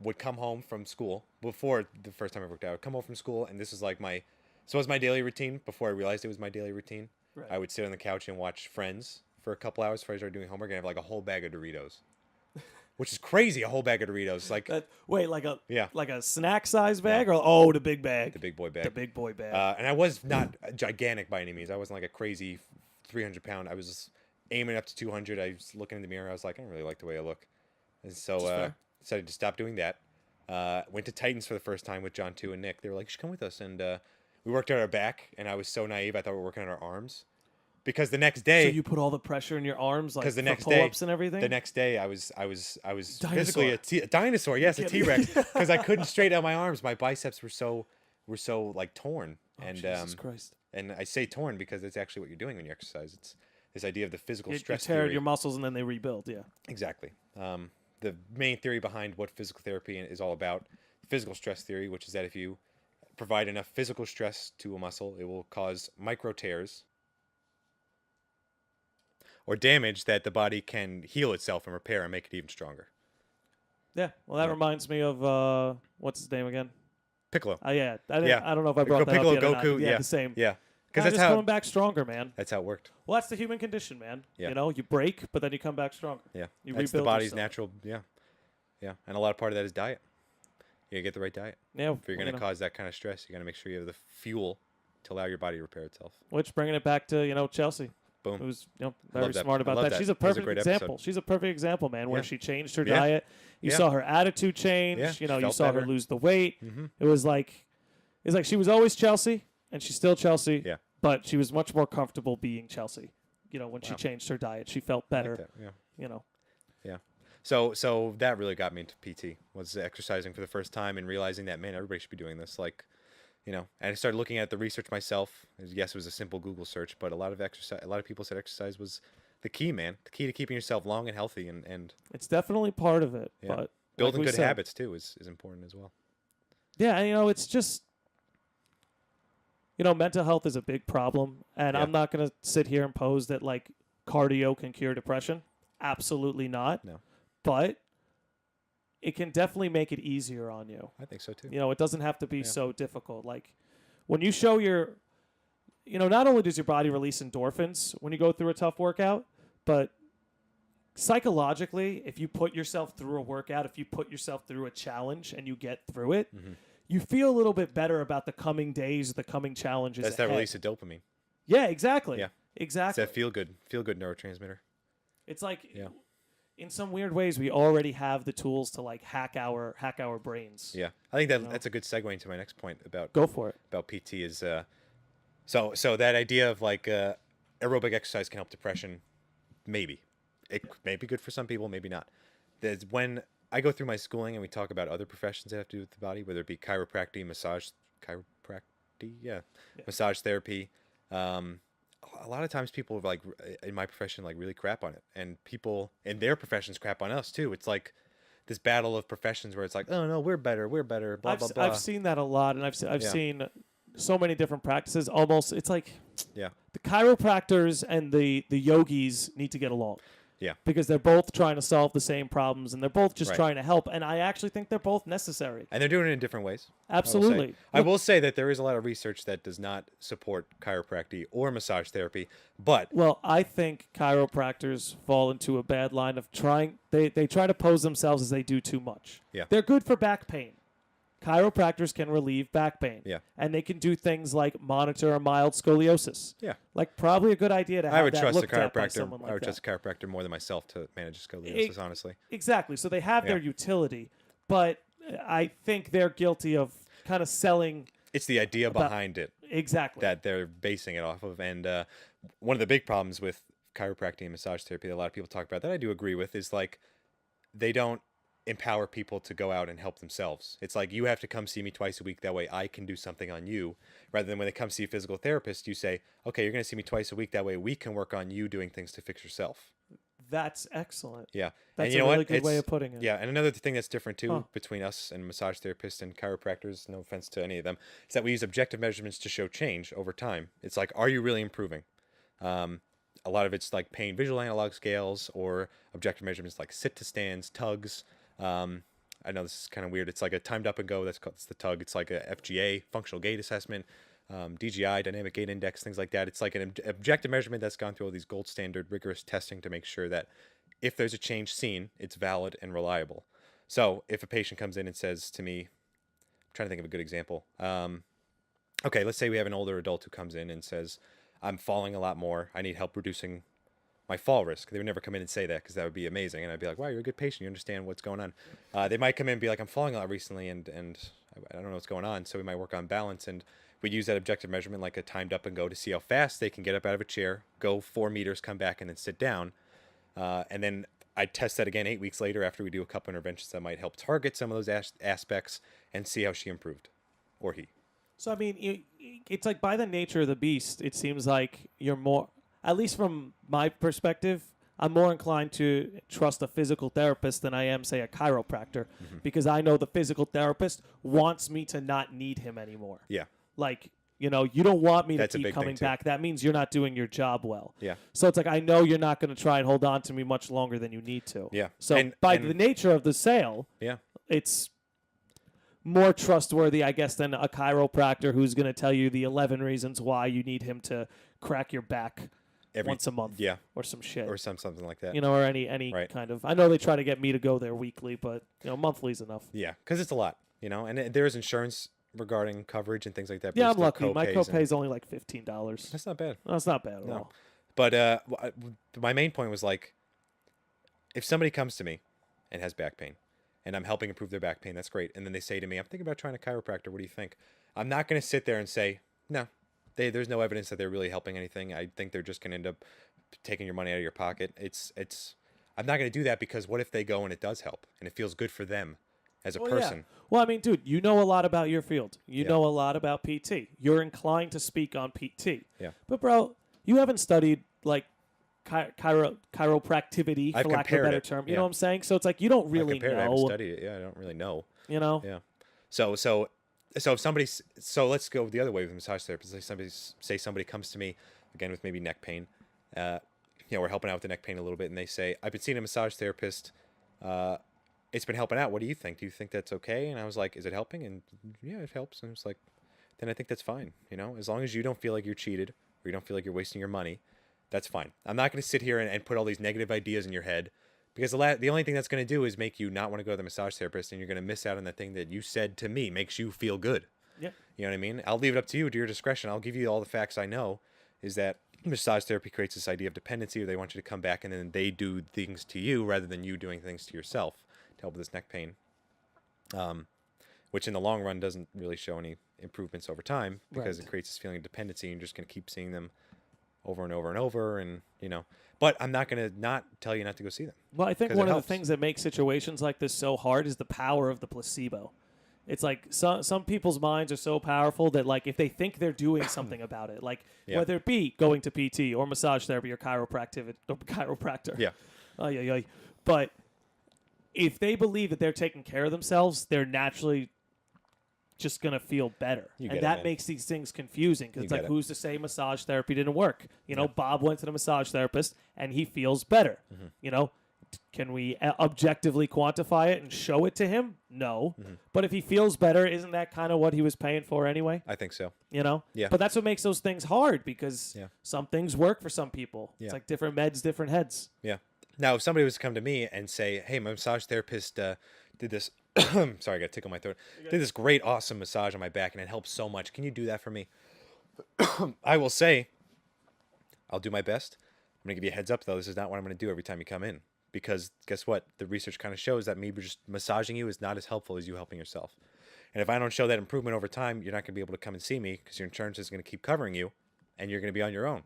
would come home from school. Before the first time I worked out, I would come home from school, and this was it was my daily routine before I realized it was my daily routine. Right. I would sit on the couch and watch Friends for a couple hours before I started doing homework, and have a whole bag of Doritos. Which is crazy, a whole bag of Doritos. Like a snack size bag, or the big bag? The big boy bag. The big boy bag. And I was not gigantic by any means. I wasn't like a crazy 300-pound. I was aiming up to 200. I was looking in the mirror. I was like, I don't really like the way I look. And so decided to stop doing that. Went to Titans for the first time with John 2 and Nick. They were like, you should come with us. And we worked out our back, and I was so naive. I thought we were working on our arms. Because the next day, so you put all the pressure in your arms, like the next pull-ups and everything. The next day, I was dinosaur. Physically a dinosaur. Yes, a T-Rex. Because I couldn't straighten out my arms. My biceps were so torn. Oh, Jesus Christ! And I say torn because it's actually what you're doing when you exercise. this idea of the physical stress you tear theory. your muscles and then they rebuild. Yeah. Exactly. The main theory behind what physical therapy is all about, physical stress theory, which is that if you provide enough physical stress to a muscle, it will cause micro tears or damage that the body can heal itself and repair and make it even stronger. Yeah. Well, that reminds me of what's his name again? Piccolo. Yeah. I don't know if I brought that Piccolo, up yet Goku. or not. Yeah, the same. Yeah. Because that's how coming back stronger, man. That's how it worked. Well, that's the human condition, man. Yeah. You know, you break, but then you come back stronger. Yeah. You that's rebuild the body's yourself. natural. Yeah. Yeah. And a lot of part of that is diet. You gotta get the right diet. Yeah. If you're gonna cause that kind of stress, you gotta make sure you have the fuel to allow your body to repair itself. Which, bringing it back to Chelsea. Boom. Who's very smart about that. She's a perfect example. She's a perfect example, man, where she changed her diet. You saw her attitude change. Yeah. You saw her lose the weight. Mm-hmm. It was like she was always Chelsea, and she's still Chelsea. Yeah. But she was much more comfortable being Chelsea. When she changed her diet, she felt better. Like that. Yeah. Yeah. So that really got me into PT. Was exercising for the first time and realizing that, man, everybody should be doing this. And I started looking at the research myself. Yes, it was a simple Google search, but a lot of people said exercise was the key, man. The key to keeping yourself long and healthy, and it's definitely part of it. Yeah. But building good habits too is important as well. Yeah, and it's just mental health is a big problem, and I'm not going to sit here and pose that cardio can cure depression. Absolutely not. No. But it can definitely make it easier on you. I think so too. It doesn't have to be so difficult. When you show not only does your body release endorphins when you go through a tough workout, but psychologically, if you put yourself through a workout, if you put yourself through a challenge and you get through it, you feel a little bit better about the coming days, the coming challenges. That's ahead. that release of dopamine. Yeah, exactly. Yeah. Exactly. It's that feel good neurotransmitter. It's in some weird ways, we already have the tools to hack our brains. Yeah, I think that's a good segue into my next point about go for it about PT is so that idea of aerobic exercise can help depression. Maybe it may be good for some people, maybe not. There's when I go through my schooling and we talk about other professions that have to do with the body, whether it be chiropractic, massage therapy. A lot of times people in my profession really crap on it, and people in their professions crap on us too. It's like this battle of professions where it's like, oh no, we're better, blah blah blah. I've seen that a lot, and I've seen so many different practices. Almost, it's like the chiropractors and the yogis need to get along. Yeah. Because they're both trying to solve the same problems, and they're both just trying to help. And I actually think they're both necessary. And they're doing it in different ways. Absolutely. I will say that there is a lot of research that does not support chiropractic or massage therapy, but... Well, I think chiropractors fall into a bad line of trying... They try to pose themselves as they do too much. Yeah. They're good for back pain. Chiropractors can relieve back pain. Yeah. And they can do things like monitor a mild scoliosis. Yeah. Probably a good idea to have that looked at by someone like that. I would trust a chiropractor more than myself to manage scoliosis, honestly. Exactly. So they have their utility, but I think they're guilty of kind of selling... It's the idea behind it. Exactly. That they're basing it off of. And one of the big problems with chiropractic and massage therapy that a lot of people talk about that I do agree with is they don't empower people to go out and help themselves. It's like, you have to come see me twice a week, that way I can do something on you, rather than when they come see a physical therapist, you say, okay, you're going to see me twice a week, that way we can work on you doing things to fix yourself. That's excellent. Yeah. That's a really good way of putting it. Yeah, and another thing that's different too between us and massage therapists and chiropractors, no offense to any of them, is that we use objective measurements to show change over time. It's like, are you really improving? A lot of it's like pain visual analog scales or objective measurements like sit to stands, tugs. I know this is kind of weird. It's like a timed up and go. It's the tug. It's like a FGA, functional gait assessment, DGI, dynamic gait index, things like that. It's like an objective measurement that's gone through all these gold standard rigorous testing to make sure that if there's a change seen, it's valid and reliable. So if a patient comes in and says to me, I'm trying to think of a good example. Okay, let's say we have an older adult who comes in and says, I'm falling a lot more. I need help reducing my fall risk. They would never come in and say that because that would be amazing. And I'd be like, wow, you're a good patient. You understand what's going on. They might come in and be like, I'm falling a lot recently and I don't know what's going on. So we might work on balance. And we use that objective measurement like a timed up and go to see how fast they can get up out of a chair, go 4 meters, come back, and then sit down. And then I test that again 8 weeks later after we do a couple interventions that might help target some of those aspects and see how she improved or he. So, I mean, it's like by the nature of the beast, it seems like you're more... at least from my perspective, I'm more inclined to trust a physical therapist than I am, say, a chiropractor, because I know the physical therapist wants me to not need him anymore. Yeah. Like, you don't want me That's to a keep big coming thing, too. back. That means you're not doing your job well. Yeah. So it's like, I know you're not going to try and hold on to me much longer than you need to. Yeah. So by the nature of the sale, yeah, it's more trustworthy, I guess, than a chiropractor who's going to tell you the 11 reasons why you need him to crack your back once a month, or some shit, or something like that, or any right. kind of. I know they try to get me to go there weekly, but monthly's enough. Yeah, because it's a lot, and there is insurance regarding coverage and things like that. Yeah, I'm lucky. My copay is only like $15. That's not bad. No, it's not bad at all. But my main point was like, if somebody comes to me and has back pain, and I'm helping improve their back pain, that's great. And then they say to me, I'm thinking about trying a chiropractor. What do you think? I'm not going to sit there and say, no. There's no evidence that they're really helping anything. I think they're just going to end up taking your money out of your pocket. I'm not going to do that, because what if they go and it does help and it feels good for them as a person? Yeah. Well, I mean, dude, you know a lot about your field. You know a lot about PT. You're inclined to speak on PT. Yeah. But, bro, you haven't studied, like, chiropractivity, for lack of a better term. You know what I'm saying? So it's like you don't really know. I haven't studied it. Yeah, I don't really know. Yeah. So if somebody, let's go the other way with massage therapists. Say somebody comes to me again with maybe neck pain. We're helping out with the neck pain a little bit, and they say, I've been seeing a massage therapist. It's been helping out. What do you think? Do you think that's okay? And I was like, is it helping? And yeah, it helps. And I was like, then I think that's fine. As long as you don't feel like you're cheated or you don't feel like you're wasting your money, that's fine. I'm not going to sit here and put all these negative ideas in your head, because the only thing that's going to do is make you not want to go to the massage therapist, and you're going to miss out on the thing that you said to me makes you feel good. Yeah. You know what I mean? I'll leave it up to you, to your discretion. I'll give you all the facts I know, is that massage therapy creates this idea of dependency, or they want you to come back and then they do things to you rather than you doing things to yourself to help with this neck pain, which in the long run doesn't really show any improvements over time, because it creates this feeling of dependency, and you're just going to keep seeing them over and over and over, and but I'm not going to not tell you not to go see them. Well, I think one of the things that makes situations like this so hard is the power of the placebo. It's like some people's minds are so powerful that, like, if they think they're doing something about it, like whether it be going to PT or massage therapy or chiropractor. Yeah. But if they believe that they're taking care of themselves, they're naturally just going to feel better. And that makes these things confusing, because it's like, who's to say massage therapy didn't work? Bob went to the massage therapist and he feels better. Can we objectively quantify it and show it to him? No. But if he feels better, isn't that kind of what he was paying for anyway? I think so. Yeah. But that's what makes those things hard, because some things work for some people. It's like different meds, different heads. Yeah. Now, if somebody was to come to me and say, hey, my massage therapist did this, sorry, I got to tickle my throat, did this great, awesome massage on my back, and it helps so much. Can you do that for me? I will say, I'll do my best. I'm going to give you a heads up, though. This is not what I'm going to do every time you come in. Because guess what? The research kind of shows that maybe just massaging you is not as helpful as you helping yourself. And if I don't show that improvement over time, you're not going to be able to come and see me, because your insurance is going to keep covering you, and you're going to be on your own.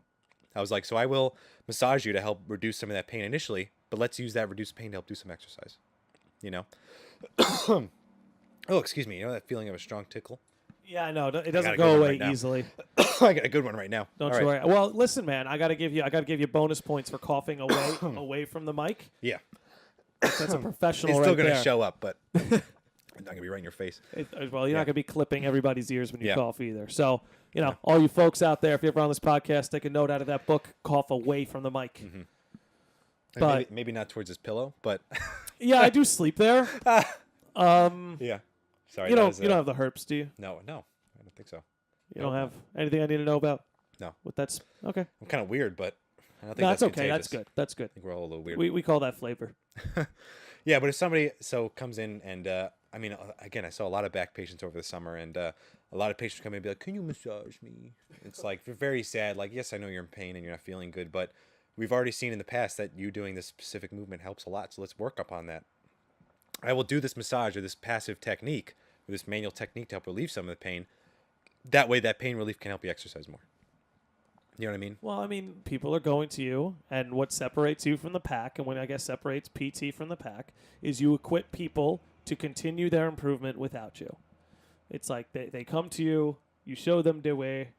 I was like, so I will massage you to help reduce some of that pain initially, but let's use that reduced pain to help do some exercise. Oh, excuse me. That feeling of a strong tickle? Yeah, I know. It doesn't go away easily. I got a good one right now. Don't you worry. Well, listen, man. I got to give you bonus points for coughing away from the mic. Yeah. That's a professional. It's still going to show up, but I'm not going to be right in your face. You're not going to be clipping everybody's ears when you cough either. So, all you folks out there, if you're ever on this podcast, take a note out of that book. Cough away from the mic. But maybe not towards this pillow, but yeah, I do sleep there. Yeah. Sorry. You don't have the herpes, do you? No, I don't think so. You don't have anything I need to know about? No. Okay. I'm kind of weird, but I don't think that's okay. contagious. That's good. I think we're all a little weird. We call that flavor. Yeah, but if somebody comes in and again, I saw a lot of back patients over the summer, and a lot of patients come in and be like, "Can you massage me?" It's like very sad. Like, yes, I know you're in pain and you're not feeling good, but we've already seen in the past that you doing this specific movement helps a lot. So let's work upon that. I will do this massage or this passive technique or this manual technique to help relieve some of the pain. That way, that pain relief can help you exercise more. You know what I mean? Well, I mean, people are going to you, and what separates you from the pack, and what I guess separates PT from the pack, is you equip people to continue their improvement without you. It's like they come to you, you show them their way,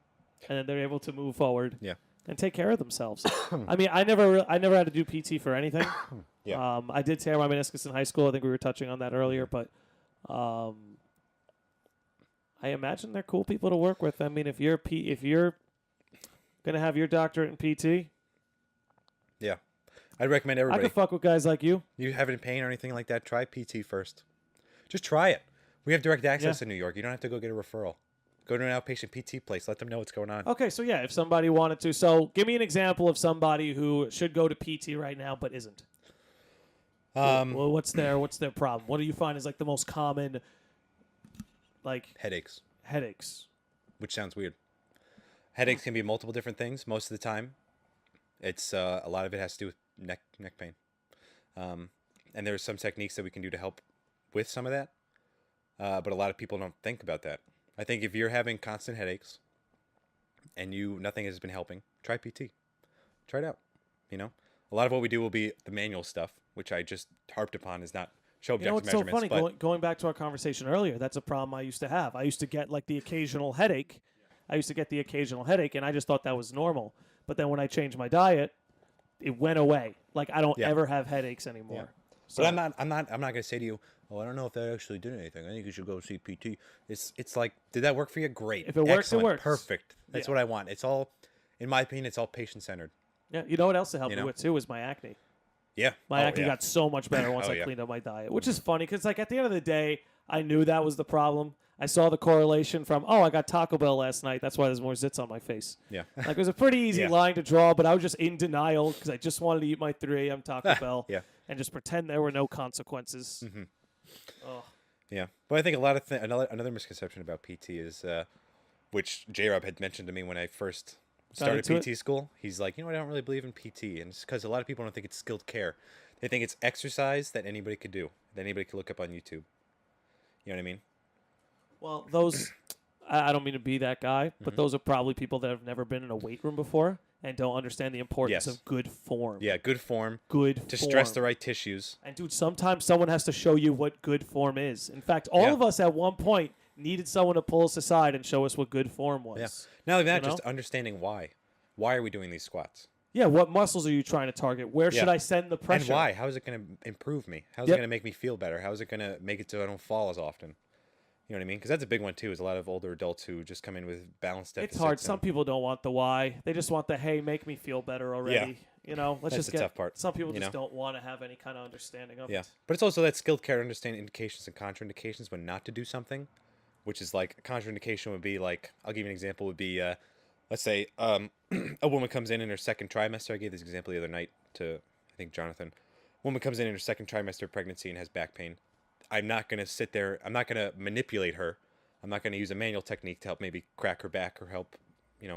and then they're able to move forward. Yeah. and take care of themselves. I mean, I never had to do PT for anything. Yeah. I did tear my meniscus in high school. I think we were touching on that earlier, but I imagine they're cool people to work with. I mean, if you're gonna have your doctorate in PT, yeah, I'd recommend everybody. I could fuck with guys like you. You having pain or anything like that? Try PT first. Just try it. We have direct access in New York. You don't have to go get a referral. Go to an outpatient PT place. Let them know what's going on. Okay, so yeah, if somebody wanted to. So give me an example of somebody who should go to PT right now but isn't. Well, what's their problem? What do you find is like the most common, like headaches? Headaches. Which sounds weird. Headaches can be multiple different things. Most of the time, it's a lot of it has to do with neck pain. And there's some techniques that we can do to help with some of that. But a lot of people don't think about that. I think if you're having constant headaches and nothing has been helping, try PT. Try it out. You know, a lot of what we do will be the manual stuff, which I just harped upon is not show objective measurements. It's so funny. Going back to our conversation earlier, that's a problem I used to have. I used to get like the occasional headache. And I just thought that was normal. But then when I changed my diet, it went away. Like I don't ever have headaches anymore. Yeah. So, but I'm not going to say to you, oh, I don't know if that actually did anything. I think you should go see PT. It's like, did that work for you? Great. If it works, excellent, it works. Perfect. That's what I want. It's all, in my opinion, it's all patient-centered. Yeah. You know what else to help me with, too, is my acne. Yeah. My acne got so much better once I cleaned up my diet, which is funny because, like, at the end of the day, I knew that was the problem. I saw the correlation from, I got Taco Bell last night. That's why there's more zits on my face. Yeah. Like, it was a pretty easy line to draw, but I was just in denial because I just wanted to eat my 3 a.m. Taco Bell and just pretend there were no consequences. Mm-hmm. Oh. Yeah. But I think a lot of another misconception about PT is, which J-Rob had mentioned to me when I first started PT school. He's like, I don't really believe in PT. And it's because a lot of people don't think it's skilled care. They think it's exercise that anybody could do, that anybody could look up on YouTube. You know what I mean? Well, those, I don't mean to be that guy, but those are probably people that have never been in a weight room before and don't understand the importance of good form. Yeah, good form. To stress the right tissues. And, dude, sometimes someone has to show you what good form is. In fact, all of us at one point needed someone to pull us aside and show us what good form was. Yeah. Not only that, just understanding why. Why are we doing these squats? Yeah, what muscles are you trying to target? Where should I send the pressure? And why? How is it going to improve me? How is it going to make me feel better? How is it going to make it so I don't fall as often? You know what I mean? Because that's a big one, too, is a lot of older adults who just come in with balance deficits. It's hard. Some people don't want the why. They just want the, hey, make me feel better already. Yeah. Let's that's just the tough part. Some people just don't want to have any kind of understanding of it. Yeah. But it's also that skilled care, understanding indications and contraindications when not to do something, which is like a contraindication would be like, I'll give you an example, would be, let's say a woman comes in her second trimester. I gave this example the other night to, I think, Jonathan. A woman comes in her second trimester of pregnancy and has back pain. I'm not going to sit there. I'm not going to manipulate her. I'm not going to use a manual technique to help maybe crack her back or help,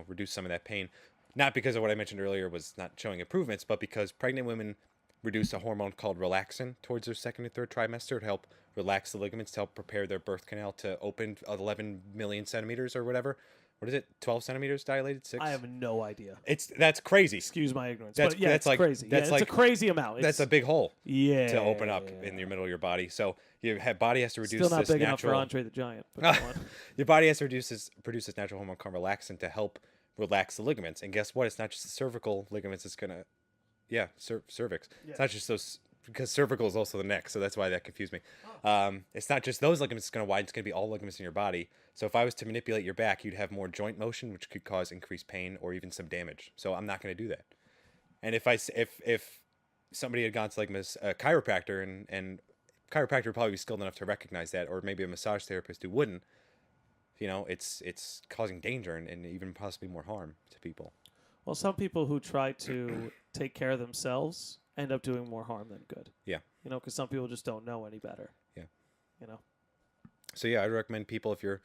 reduce some of that pain. Not because of what I mentioned earlier was not showing improvements, but because pregnant women reduce a hormone called relaxin towards their second and third trimester to help relax the ligaments, to help prepare their birth canal to open 11 million centimeters or whatever. What is it? 12 centimeters dilated? 6? I have no idea. That's crazy. Excuse my ignorance. That's crazy. It's a crazy amount. That's a big hole. Yeah. To open up in the middle of your body. So your body has to reduce Still not this big natural. enough for Andre the Giant. But your body has to produce this natural hormone called relaxin to help relax the ligaments. And guess what? It's not just the cervical ligaments. It's gonna, cervix. Yeah. It's not just those. Because cervical is also the neck, so that's why that confused me. It's not just those ligaments it's going to widen, it's going to be all ligaments in your body. So if I was to manipulate your back, you'd have more joint motion, which could cause increased pain or even some damage. So I'm not going to do that. And if somebody had gone to like a chiropractor, and chiropractor would probably be skilled enough to recognize that, or maybe a massage therapist who wouldn't, it's causing danger and even possibly more harm to people. Well, some people who try to take care of themselves end up doing more harm than good. Yeah. Because some people just don't know any better. Yeah. So yeah, I'd recommend people, if you're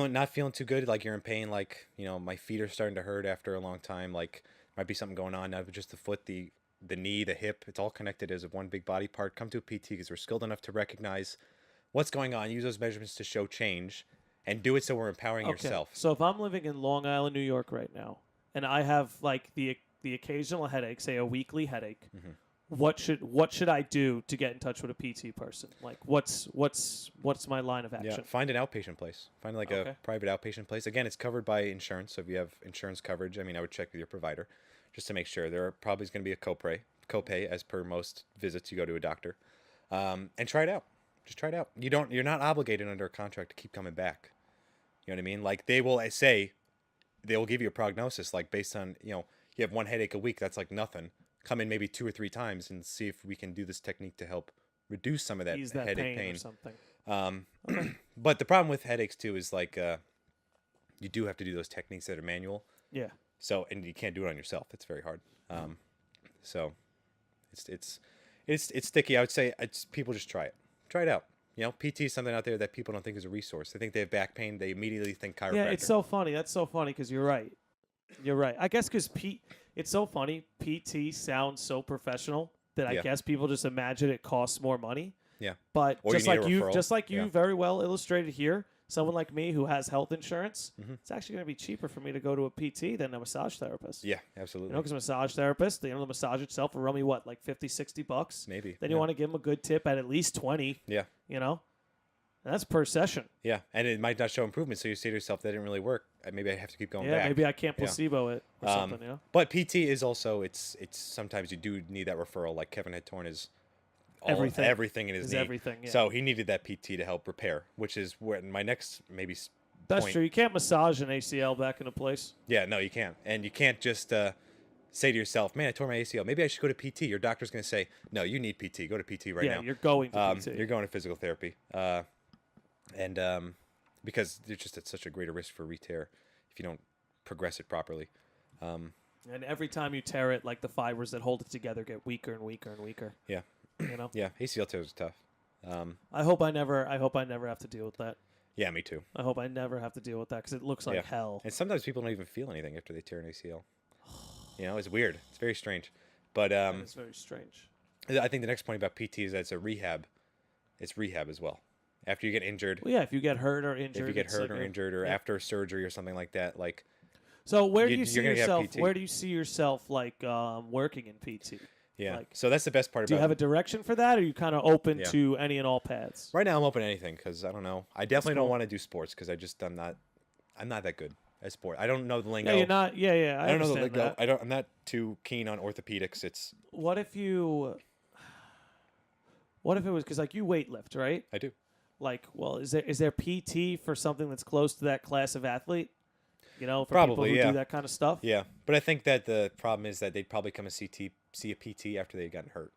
not feeling too good, like you're in pain, like, my feet are starting to hurt after a long time, like might be something going on, not just the foot, the knee, the hip, it's all connected as one big body part. Come to a PT because we're skilled enough to recognize what's going on, use those measurements to show change, and do it so we're empowering yourself. So if I'm living in Long Island, New York right now, and I have like the occasional headache, say a weekly headache, what should I do to get in touch with a PT person? Like, what's my line of action? Yeah, find an outpatient place. Find like a private outpatient place. Again, it's covered by insurance, so if you have insurance coverage, I mean, I would check with your provider just to make sure. There are probably going to be a copay as per most visits you go to a doctor, and try it out. Just try it out. You're not obligated under a contract to keep coming back. You know what I mean? Like they will give you a prognosis, like based on, you have one headache a week. That's like nothing. Come in maybe 2 or 3 times and see if we can do this technique to help reduce some of that headache pain. Or something. But the problem with headaches too is like you do have to do those techniques that are manual. Yeah. So, and you can't do it on yourself. It's very hard. So it's sticky. I would say people just try it. Try it out. PT is something out there that people don't think is a resource. They think they have back pain. They immediately think chiropractic. Yeah, it's so funny. That's so funny because you're right. You're right. I guess because it's so funny. PT sounds so professional that I guess people just imagine it costs more money. Yeah. But or just like you very well illustrated here, someone like me who has health insurance, it's actually going to be cheaper for me to go to a PT than a massage therapist. Yeah, absolutely. Because a massage therapist, the massage itself will run me what, like $50, $60? Maybe. Then you want to give them a good tip at least 20. Yeah. And that's per session. Yeah, and it might not show improvement, so you say to yourself, that didn't really work. Maybe I have to keep going back. Yeah, maybe I can't placebo it or something, But PT is also, it's sometimes you do need that referral. Like Kevin had torn everything in his knee. Everything, yeah. So he needed that PT to help repair, which is where my next maybe That's point. true. You can't massage an ACL back into place. Yeah, no, you can't. And you can't just say to yourself, man, I tore my ACL. Maybe I should go to PT. Your doctor's going to say, no, you need PT. Go to PT right now. Yeah, you're going to PT. You're going to physical therapy. And because you're just at such a greater risk for re-tear if you don't progress it properly. And every time you tear it, like the fibers that hold it together get weaker and weaker and weaker. Yeah. Yeah, ACL tears are tough. I hope I never have to deal with that. Yeah, me too. I hope I never have to deal with that because it looks like hell. And sometimes people don't even feel anything after they tear an ACL. It's weird. It's very strange. But it's very strange. I think the next point about PT is that it's a rehab. It's rehab as well. After you get injured. Well, yeah, if you get hurt or injured. If you get hurt or injured or after surgery or something like that, like. So where do you see yourself? Where do you see yourself like working in PT? Yeah. Like, so that's the best part about it. Do you have a direction for that, or are you kind of open to any and all paths? Right now I'm open to anything because I don't know. I definitely don't want to do sports because I'm not that good at sport. I don't know the lingo. Yeah, you're not. Yeah. I don't know the lingo. That. I'm not too keen on orthopedics. What if it was because like you weightlift, right? I do. Like, well, is there PT for something that's close to that class of athlete? For probably, people who do that kind of stuff? Yeah, but I think that the problem is that they'd probably come see a PT after they'd gotten hurt.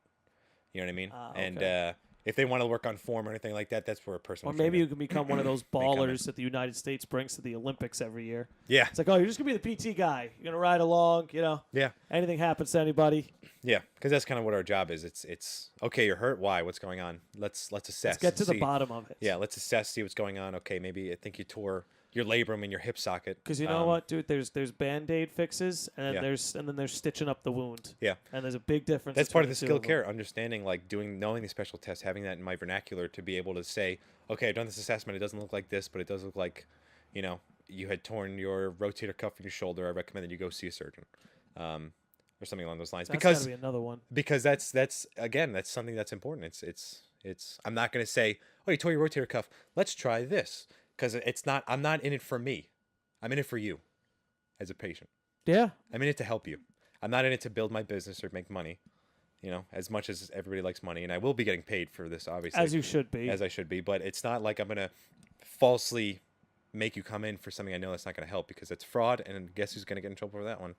You know what I mean? Okay. And if they want to work on form or anything like that, that's where a person. Or maybe you can become one of those ballers that the United States brings to the Olympics every year. Yeah. It's like, oh, you're just going to be the PT guy. You're going to ride along, Yeah. Anything happens to anybody. Yeah, because that's kind of what our job is. It's okay, you're hurt. Why? What's going on? Let's assess. Let's get to the bottom of it. Yeah, let's assess, see what's going on. Okay, maybe I think you tore your labrum in your hip socket. Because you know what, dude? There's Band-Aid fixes, and then there's stitching up the wound. Yeah. And there's a big difference. That's part of the skill care, understanding, like knowing the special test, having that in my vernacular to be able to say, okay, I've done this assessment. It doesn't look like this, but it does look like, you had torn your rotator cuff in your shoulder. I recommend that you go see a surgeon. Or something along those lines. That's gotta be another one. Because that's something that's important. It's I'm not going to say, oh, you tore your rotator cuff. Let's try this. Because I'm not in it for me. I'm in it for you as a patient. Yeah. I'm in it to help you. I'm not in it to build my business or make money, as much as everybody likes money. And I will be getting paid for this, obviously. As you should be. As I should be. But it's not like I'm going to falsely make you come in for something I know that's not going to help because it's fraud. And guess who's going to get in trouble for that one?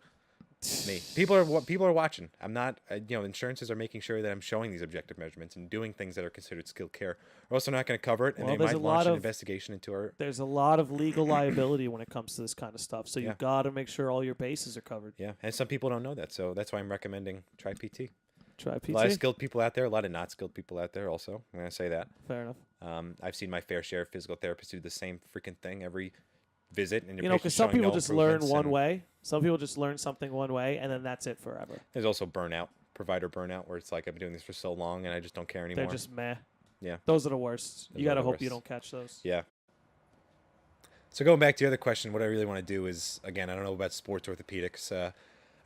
Me. People are watching. I'm not, insurances are making sure that I'm showing these objective measurements and doing things that are considered skilled care. We're also not going to cover it, and they might launch an investigation into our. There's a lot of legal liability when it comes to this kind of stuff, so you've got to make sure all your bases are covered. Yeah, and some people don't know that, so that's why I'm recommending try PT. Try PT. A lot of skilled people out there, a lot of not skilled people out there also. I'm going to say that. Fair enough. I've seen my fair share of physical therapists do the same freaking thing every visit, and because some people just learn one way. Some people just learn something one way, and then that's it forever. There's also burnout, provider burnout, where it's like I've been doing this for so long, and I just don't care anymore. They're just meh. Yeah, those are the worst. You got to hope you don't catch those. Yeah. So going back to the other question, what I really want to do is, again, I don't know about sports orthopedics.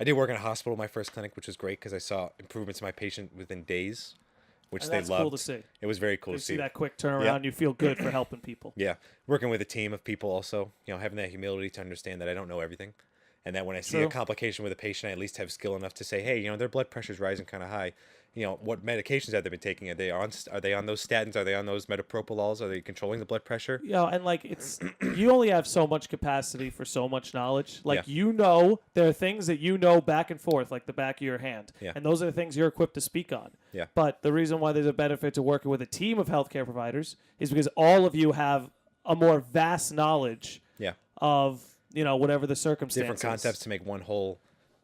I did work in a hospital, my first clinic, which was great because I saw improvements in my patient within days, which And they that's loved. cool to see. It was very cool You to see see. that quick turnaround, you feel good for helping people. Yeah, working with a team of people also, having that humility to understand that I don't know everything, and that when I see a complication with a patient, I at least have skill enough to say, hey, their blood pressure's rising kind of high. What medications have they been taking? Are they on those statins? Are they on those metopropilols? Are they controlling the blood pressure? Yeah, and like it's you only have so much capacity for so much knowledge. Like Yeah. there are things that back and forth, like the back of your hand. Yeah. And those are the things you're equipped to speak on. Yeah. But the reason why there's a benefit to working with a team of healthcare providers is because all of you have a more vast knowledge Yeah. of, whatever the circumstances. Different concepts to make one whole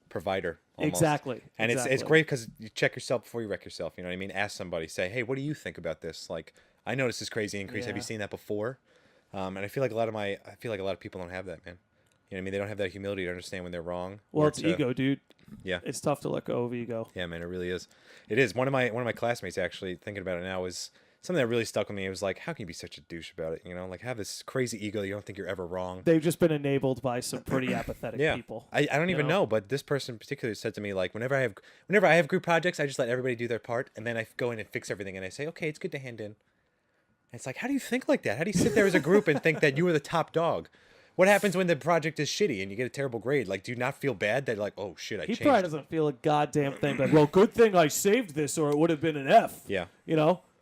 provider. Almost. Exactly. And it's great because you check yourself before you wreck yourself. You know what I mean? Ask somebody, say, hey, what do you think about this? Like, I noticed this crazy increase. Have you seen that before? And I feel like a lot of people don't have that, man. You know what I mean? They don't have that humility to understand when they're wrong. Well, it's ego, dude. Yeah. It's tough to let go of ego. Yeah, man, it really is. It is. One of my classmates, actually, thinking about it now, was something that really stuck with me. It was like, how can you be such a douche about it? Like, have this crazy ego. You don't think you're ever wrong. They've just been enabled by some pretty apathetic people. I don't even know, but this person particularly said to me, like, whenever I have group projects, I just let everybody do their part, and then I go in and fix everything, and I say, okay, it's good to hand in. And it's like, how do you think like that? How do you sit there as a group and think that you are the top dog? What happens when the project is shitty and you get a terrible grade? Like, do you not feel bad that, like, oh, shit, I changed? He probably doesn't feel a goddamn thing. But, well, good thing I saved this or it would have been an F. Yeah.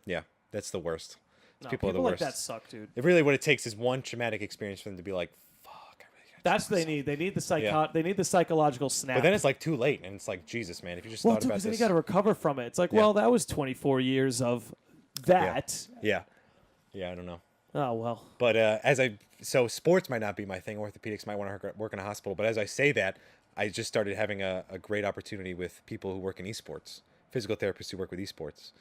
Yeah, that's the worst. No, people are the worst. Like that suck, dude. It really, what it takes is one traumatic experience for them to be like, fuck, I really gotta That's what they need. They need they need the psychological snap. But then it's like too late, and it's like, Jesus, man, if you just thought about this. Then you got to recover from it. It's like, well, that was 24 years of that. Yeah, I don't know. Oh, well. But so sports might not be my thing. Orthopedics might want to work in a hospital. But as I say that, I just started having a great opportunity with people who work in esports, physical therapists who work with esports.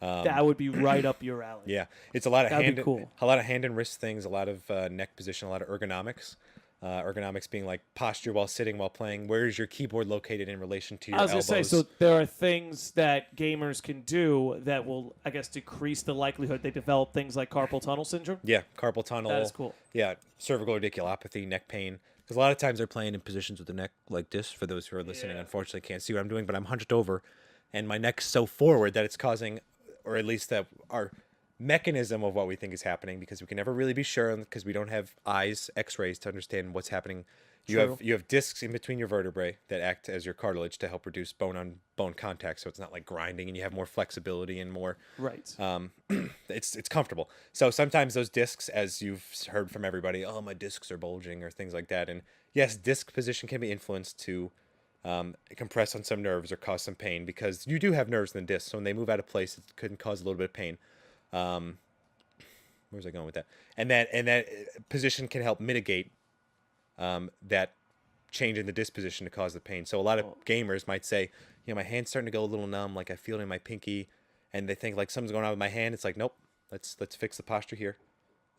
That would be right up your alley. Yeah, it's a lot of cool. a lot of hand and wrist things, a lot of neck position, a lot of ergonomics. Ergonomics being like posture while sitting, while playing. Where is your keyboard located in relation to your elbows? I was going to say, so there are things that gamers can do that will, I guess, decrease the likelihood they develop things like carpal tunnel syndrome. Yeah, carpal tunnel. That is cool. Yeah, cervical radiculopathy, neck pain. Because a lot of times they're playing in positions with the neck like this. For those who are listening, unfortunately can't see what I'm doing, but I'm hunched over, and my neck's so forward that it's causing, or at least that our mechanism of what we think is happening, because we can never really be sure because we don't have eyes, x-rays to understand what's happening. You have discs in between your vertebrae that act as your cartilage to help reduce bone on bone contact, so it's not like grinding, and you have more flexibility and more it's comfortable. So sometimes those discs, as you've heard from everybody, oh, my discs are bulging or things like that, and yes, disc position can be influenced to compress on some nerves or cause some pain, because you do have nerves in the disc, so when they move out of place, it could cause a little bit of pain. Where was I going with that? And that position can help mitigate that change in the disposition to cause the pain. So a lot of gamers might say, my hand's starting to go a little numb, like I feel it in my pinky, and they think like something's going on with my hand. It's like, nope, let's fix the posture here.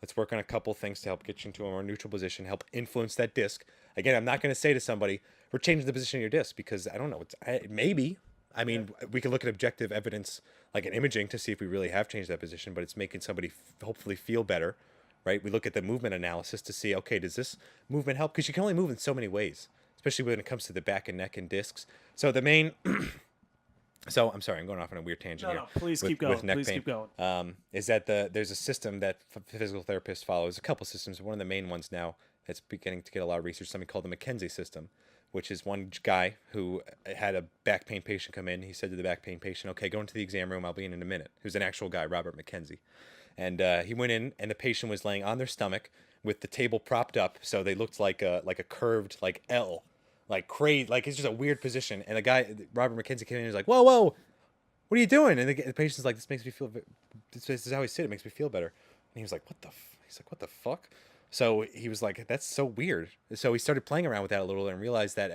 Let's work on a couple things to help get you into a more neutral position, help influence that disc. Again, I'm not going to say to somebody, we're changing the position of your disc, because I don't know. Maybe. I mean, we can look at objective evidence, like an imaging, to see if we really have changed that position, but it's making somebody hopefully feel better, right? We look at the movement analysis to see, okay, does this movement help? Because you can only move in so many ways, especially when it comes to the back and neck and discs. So the main... So, I'm sorry, I'm going off on a weird tangent here. No, please keep going. Keep going. Is that there's a system that physical therapists follow. There's a couple systems. One of the main ones now that's beginning to get a lot of research, something called the McKenzie system, which is one guy who had a back pain patient come in. He said to the back pain patient, okay, go into the exam room. I'll be in a minute. Who's an actual guy, Robert McKenzie. And he went in, and the patient was laying on their stomach with the table propped up, so they looked like a curved like L, like crazy, like it's just a weird position. And the guy, Robert McKenzie, came in and was like, whoa, what are you doing? And the patient's like, this makes me feel, this is how I sit. It makes me feel better. And he was like, what the fuck? So he was like, that's so weird. So he started playing around with that a little and realized that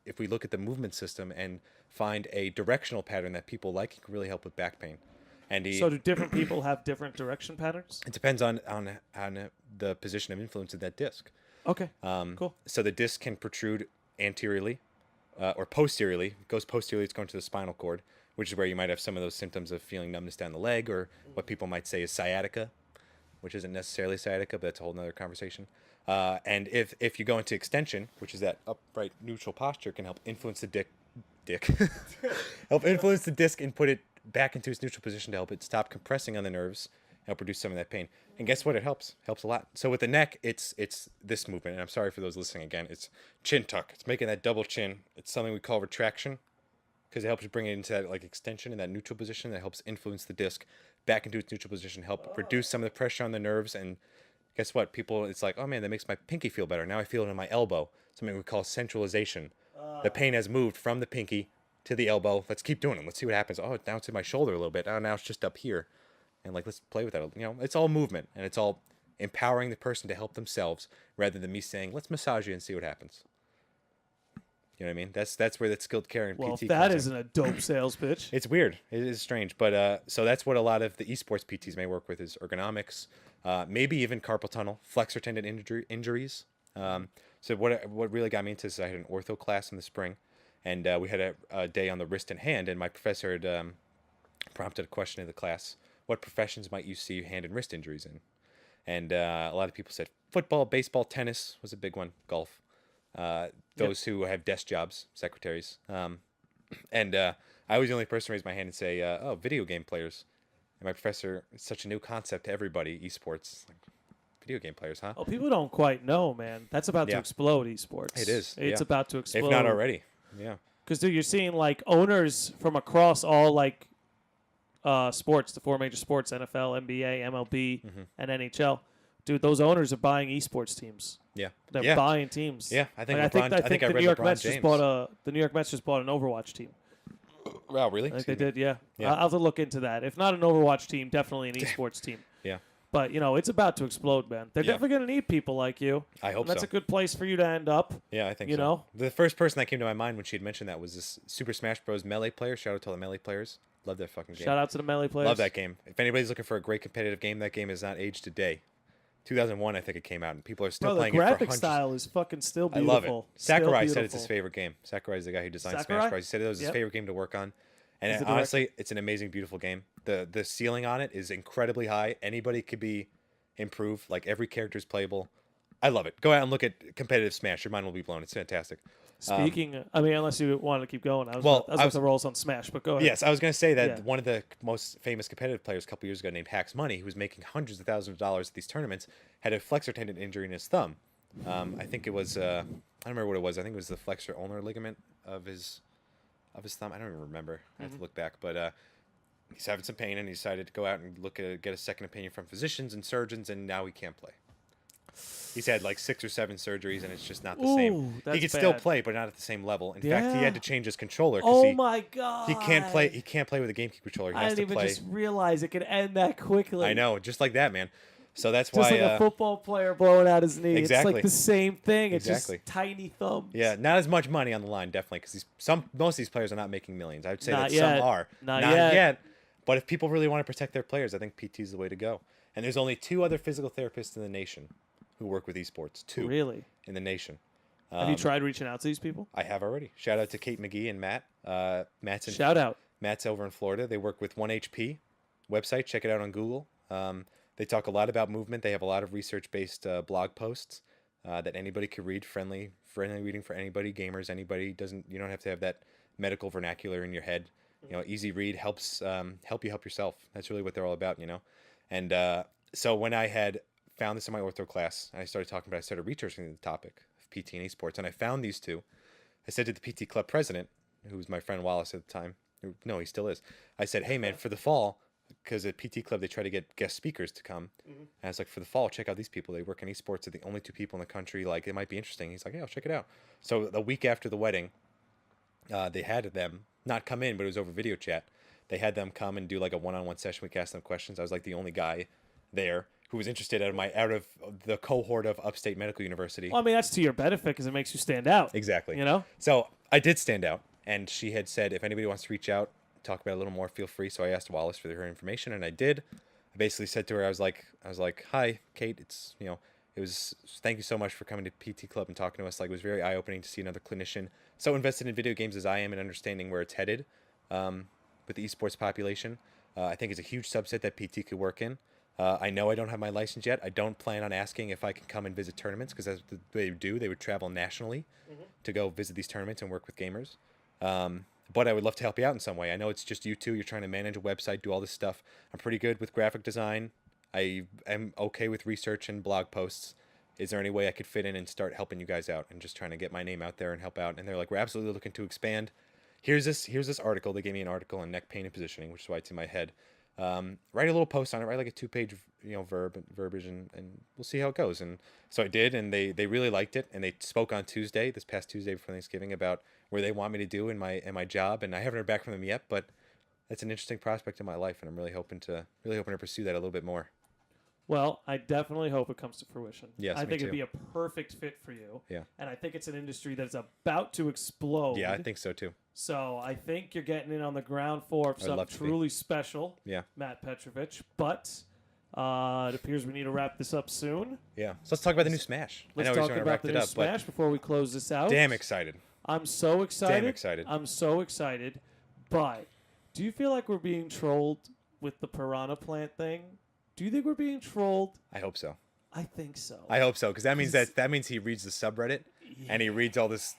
if we look at the movement system and find a directional pattern that people like, it can really help with back pain. And so do different people have different direction patterns? It depends on the position of influence of that disc. Okay, cool. So the disc can protrude anteriorly or posteriorly. It goes posteriorly, it's going to the spinal cord, which is where you might have some of those symptoms of feeling numbness down the leg, or what people might say is sciatica, which isn't necessarily sciatica, but that's a whole nother conversation. And if you go into extension, which is that upright neutral posture, can help influence the help influence the disc and put it back into its neutral position to help it stop compressing on the nerves, help reduce some of that pain. And guess what? It helps a lot. So with the neck, it's this movement. And I'm sorry for those listening again. It's chin tuck. It's making that double chin. It's something we call retraction, because it helps you bring it into that like extension in that neutral position that helps influence the disc back into its neutral position, help reduce some of the pressure on the nerves. And guess what? People, it's like, oh man, that makes my pinky feel better. Now I feel it in my elbow. Something we call centralization. The pain has moved from the pinky to the elbow. Let's keep doing it. Let's see what happens. Oh, now it's in my shoulder a little bit. Oh, now it's just up here. And like, let's play with that. You know, it's all movement, and it's all empowering the person to help themselves rather than me saying, let's massage you and see what happens. You know what I mean? That's where that skilled care and PT comes in. Well, that isn't a dope sales pitch. It's weird. It is strange. But so that's what a lot of the esports PTs may work with is ergonomics, maybe even carpal tunnel, flexor tendon injuries. So what really got me into this is I had an ortho class in the spring, and we had a day on the wrist and hand, and my professor had prompted a question in the class: what professions might you see hand and wrist injuries in? And a lot of people said football, baseball, tennis was a big one, golf. Those who have desk jobs, secretaries. And I was the only person to raise my hand and say, oh, video game players. And my professor, it's such a new concept to everybody, esports. Like, video game players, huh? Oh, people don't quite know, man. That's about to explode, esports. It is. It's about to explode. If not already. Yeah. Because, dude, you're seeing, like, owners from across all, like, sports, the four major sports, NFL, NBA, MLB, and NHL. Dude, those owners are buying esports teams. Yeah. They're buying teams. Yeah, I think like, I think the New York Mets just bought the New York Mets just bought an Overwatch team. Wow, really? I think they did, yeah. I'll have to look into that. If not an Overwatch team, definitely an esports team. Yeah. But, you know, it's about to explode, man. They're definitely going to need people like you. I hope so. That's a good place for you to end up. Yeah, I think you know? The first person that came to my mind when she had mentioned that was this Super Smash Bros. Melee player. Shout out to all the Melee players. Love that fucking game. Shout out to the Melee players. Love that game. If anybody's looking for a great competitive game, that game is not aged today. 2001, I think it came out, and people are still playing it for hundreds. The graphic style is fucking still beautiful. I love it. Sakurai said it's his favorite game. Sakurai is the guy who designed Smash Bros. He said it was his favorite game to work on. And honestly, it's an amazing, beautiful game. The ceiling on it is incredibly high. Anybody could be improved. Like, every character is playable. I love it. Go out and look at competitive Smash. Your mind will be blown. It's fantastic. Speaking, I mean, unless you wanted to keep going, I was about to roll on Smash, but go ahead. Yes, I was going to say that one of the most famous competitive players a couple years ago named Hacks Money, who was making hundreds of thousands of dollars at these tournaments, had a flexor tendon injury in his thumb. I think it was, I don't remember what it was. I think it was the flexor ulnar ligament of his thumb. I don't even remember. I have to look back, but he's having some pain, and he decided to go out and get a second opinion from physicians and surgeons, and now he can't play. He's had like 6 or 7 surgeries, and it's just not the same. He can still play, but not at the same level. In fact, he had to change his controller. Oh my god! He can't play. He can't play with a GameCube controller. He has to play. I didn't even just realize it could end that quickly. I know, just like that, man. So that's just why. Just like a football player blowing out his knee. Exactly. It's like the same thing. It's just tiny thumbs. Yeah, not as much money on the line, definitely, because most of these players are not making millions. I would say not that yet. some are. Not yet. But if people really want to protect their players, I think PT is the way to go. And there's only 2 other physical therapists in the nation who work with esports. 2 really in the nation. Have you tried reaching out to these people? I have already. Shout out to Kate McGee and Matt. Shout out. Matt's over in Florida. They work with 1HP website. Check it out on Google. They talk a lot about movement. They have a lot of research-based blog posts that anybody can read. Friendly reading for anybody, gamers, anybody. You don't have to have that medical vernacular in your head. You know, easy read helps help you help yourself. That's really what they're all about, you know. And so when I had found this in my ortho class, and I started researching the topic of PT and esports, and I found these 2. I said to the PT club president, who was my friend Wallace at the time, no, he still is. I said, hey man, for the fall, because at PT club they try to get guest speakers to come, and I was like, for the fall, check out these people. They work in esports. They're the only 2 people in the country. Like, it might be interesting. He's like, yeah, I'll check it out. So the week after the wedding, they had them not come in, but it was over video chat. They had them come and do like a one-on-one session. We could ask them questions. I was like the only guy there who was interested out of the cohort of Upstate Medical University. Well, I mean, that's to your benefit because it makes you stand out. Exactly. You know? So I did stand out, and she had said, if anybody wants to reach out, talk about it a little more, feel free. So I asked Wallace for her information, and I did. I basically said to her, I was like, hi, Kate, it's, you know, thank you so much for coming to PT Club and talking to us. Like, it was very eye-opening to see another clinician so invested in video games as I am and understanding where it's headed with the esports population. I think it's a huge subset that PT could work in. I know I don't have my license yet. I don't plan on asking if I can come and visit tournaments because as they do, they would travel nationally to go visit these tournaments and work with gamers. But I would love to help you out in some way. I know it's just you two. You're trying to manage a website, do all this stuff. I'm pretty good with graphic design. I am okay with research and blog posts. Is there any way I could fit in and start helping you guys out and just trying to get my name out there and help out? And they're like, we're absolutely looking to expand. Here's this article. They gave me an article on neck pain and positioning, which is why it's in my head. Write a little post on it, write like a 2-page, verbiage, and we'll see how it goes. And so I did, and they really liked it. And they spoke on this past Tuesday before Thanksgiving, about where they want me to do in my job. And I haven't heard back from them yet, but that's an interesting prospect in my life, and I'm really hoping to pursue that a little bit more. Well, I definitely hope it comes to fruition. Yes, I think too. It'd be a perfect fit for you. Yeah. And I think it's an industry that's about to explode. Yeah, I think so too. So I think you're getting in on the ground floor of something truly special. Yeah. Matt Petrovich. But it appears we need to wrap this up soon. Yeah. So let's talk about the new Smash. Let's talk about the new Smash before we close this out. Damn excited. I'm so excited. Damn excited. I'm so excited. But do you feel like we're being trolled with the Piranha Plant thing? Do you think we're being trolled? I hope so. I think so. I hope so, because that means he reads the subreddit and he reads all these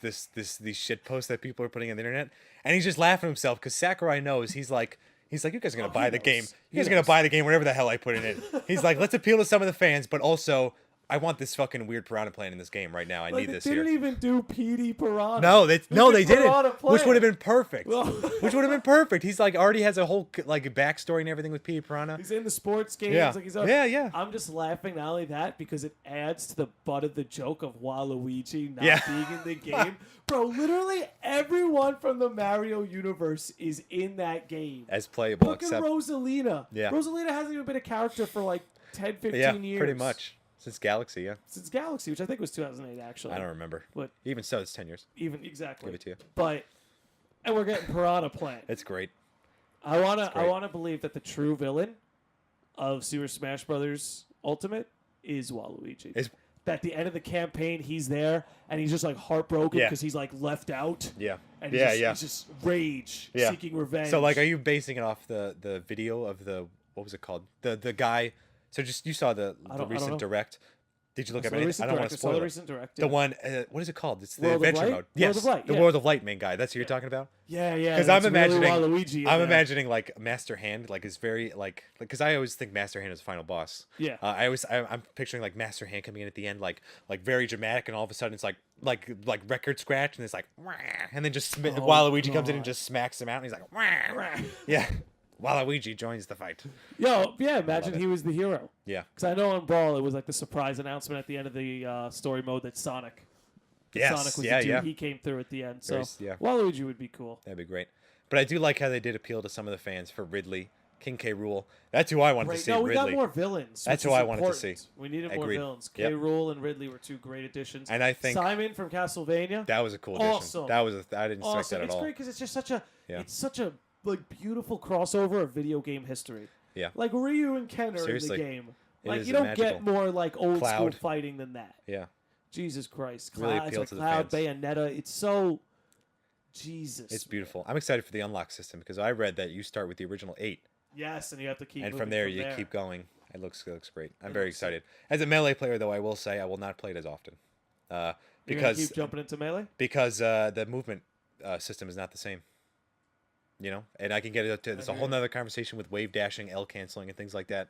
shit posts that people are putting on the internet, and he's just laughing at himself because Sakurai knows he's like, you guys are gonna buy the game. You guys are gonna buy the game whatever the hell I put in it. He's like, let's appeal to some of the fans, but also I want this fucking weird Piranha Plant in this game right now. I need this here. They didn't even do PD Piranha. No, they didn't. Which would have been perfect. Which would have been perfect. He's like already has a whole like backstory and everything with PD Piranha. He's in the sports games. Yeah. Like Yeah. I'm just laughing not only that because it adds to the butt of the joke of Waluigi not being in the game. Bro, literally everyone from the Mario universe is in that game. As playable. Look at Rosalina. Yeah. Rosalina hasn't even been a character for like 10, 15 years. Pretty much. Since Galaxy, yeah. Since Galaxy, which I think was 2008, actually. I don't remember. But even so, it's 10 years. Exactly. Give it to you. And we're getting Piranha Plant. It's great. I wanna believe that the true villain of Super Smash Brothers Ultimate is Waluigi. That at the end of the campaign, he's there and he's just like heartbroken because he's like left out. Yeah. And he's just rage, seeking revenge. So like, are you basing it off the video of what was it called? The guy. So you saw the recent direct. Did you look at it? I don't want to spoil it. The one, what is it called? It's the adventure mode. Yes, the World of Light main guy. That's who you're talking about. Yeah. Because I'm imagining like Master Hand, like is very like because I always think Master Hand is the final boss. Yeah. I'm picturing like Master Hand coming in at the end, like very dramatic, and all of a sudden it's like record scratch, and it's like, and then just Waluigi comes in and just smacks him out, and he's like, yeah. Waluigi joins the fight. Imagine he was the hero. Yeah. Because I know on Brawl, it was like the surprise announcement at the end of the story mode that Sonic. Sonic was the dude. He came through at the end. So Waluigi would be cool. That'd be great. But I do like how they did appeal to some of the fans for Ridley. King K. Rool. That's who I wanted to see. No, we got more villains. That's who I wanted to see. We needed more villains. K. Rool and Ridley were two great additions. And I think Simon from Castlevania. That was a cool addition. Awesome. I didn't expect that at all. It's great because it's just such a like beautiful crossover of video game history. Yeah. Like Ryu and Ken are in the game. Like you don't get more like old school fighting than that. Yeah. Jesus Christ. Really appeal to the Cloud, fans. Bayonetta. It's so Jesus. It's beautiful. I'm excited for the unlock system because I read that you start with the original 8. Yes, and you have to keep and from there you keep going. It looks great. I'm very excited. As a Melee player though, I will say I will not play it as often. You're because keep jumping into Melee? Because the movement system is not the same. And I can get it to there's a whole nother conversation with wave dashing, L canceling, and things like that.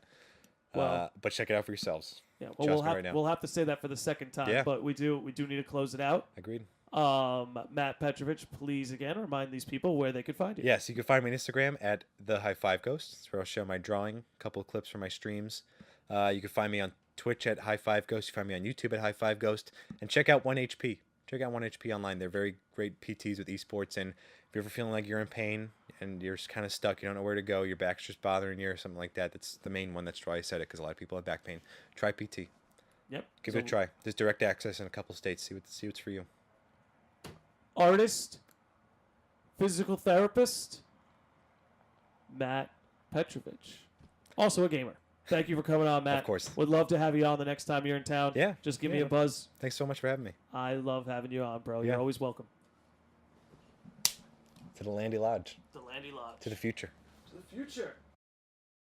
But check it out for yourselves. Yeah, well, we'll have to say that for the second time. Yeah. But we do need to close it out. Agreed. Matt Petrovich, please again remind these people where they could find you. Yes, you can find me on Instagram at the High Five Ghost. That's where I'll share my drawing, a couple of clips from my streams. You can find me on Twitch at High Five Ghost. You can find me on YouTube at High Five Ghost, and check out 1HP. Check out 1HP online. They're very great PTs with esports, and if you're ever feeling like you're in pain and you're kind of stuck, you don't know where to go, your back's just bothering you or something like that, that's the main one. That's why I said it, because a lot of people have back pain. Try PT. Yep. Give it a try. There's direct access in a couple states. See what's for you. Artist, physical therapist, Matt Petrovich. Also a gamer. Thank you for coming on, Matt. Of course. Would love to have you on the next time you're in town. Yeah. Just give me a buzz. Thanks so much for having me. I love having you on, bro. Yeah. You're always welcome. To the Landi Lodge. The Landi Lodge. To the future. To the future.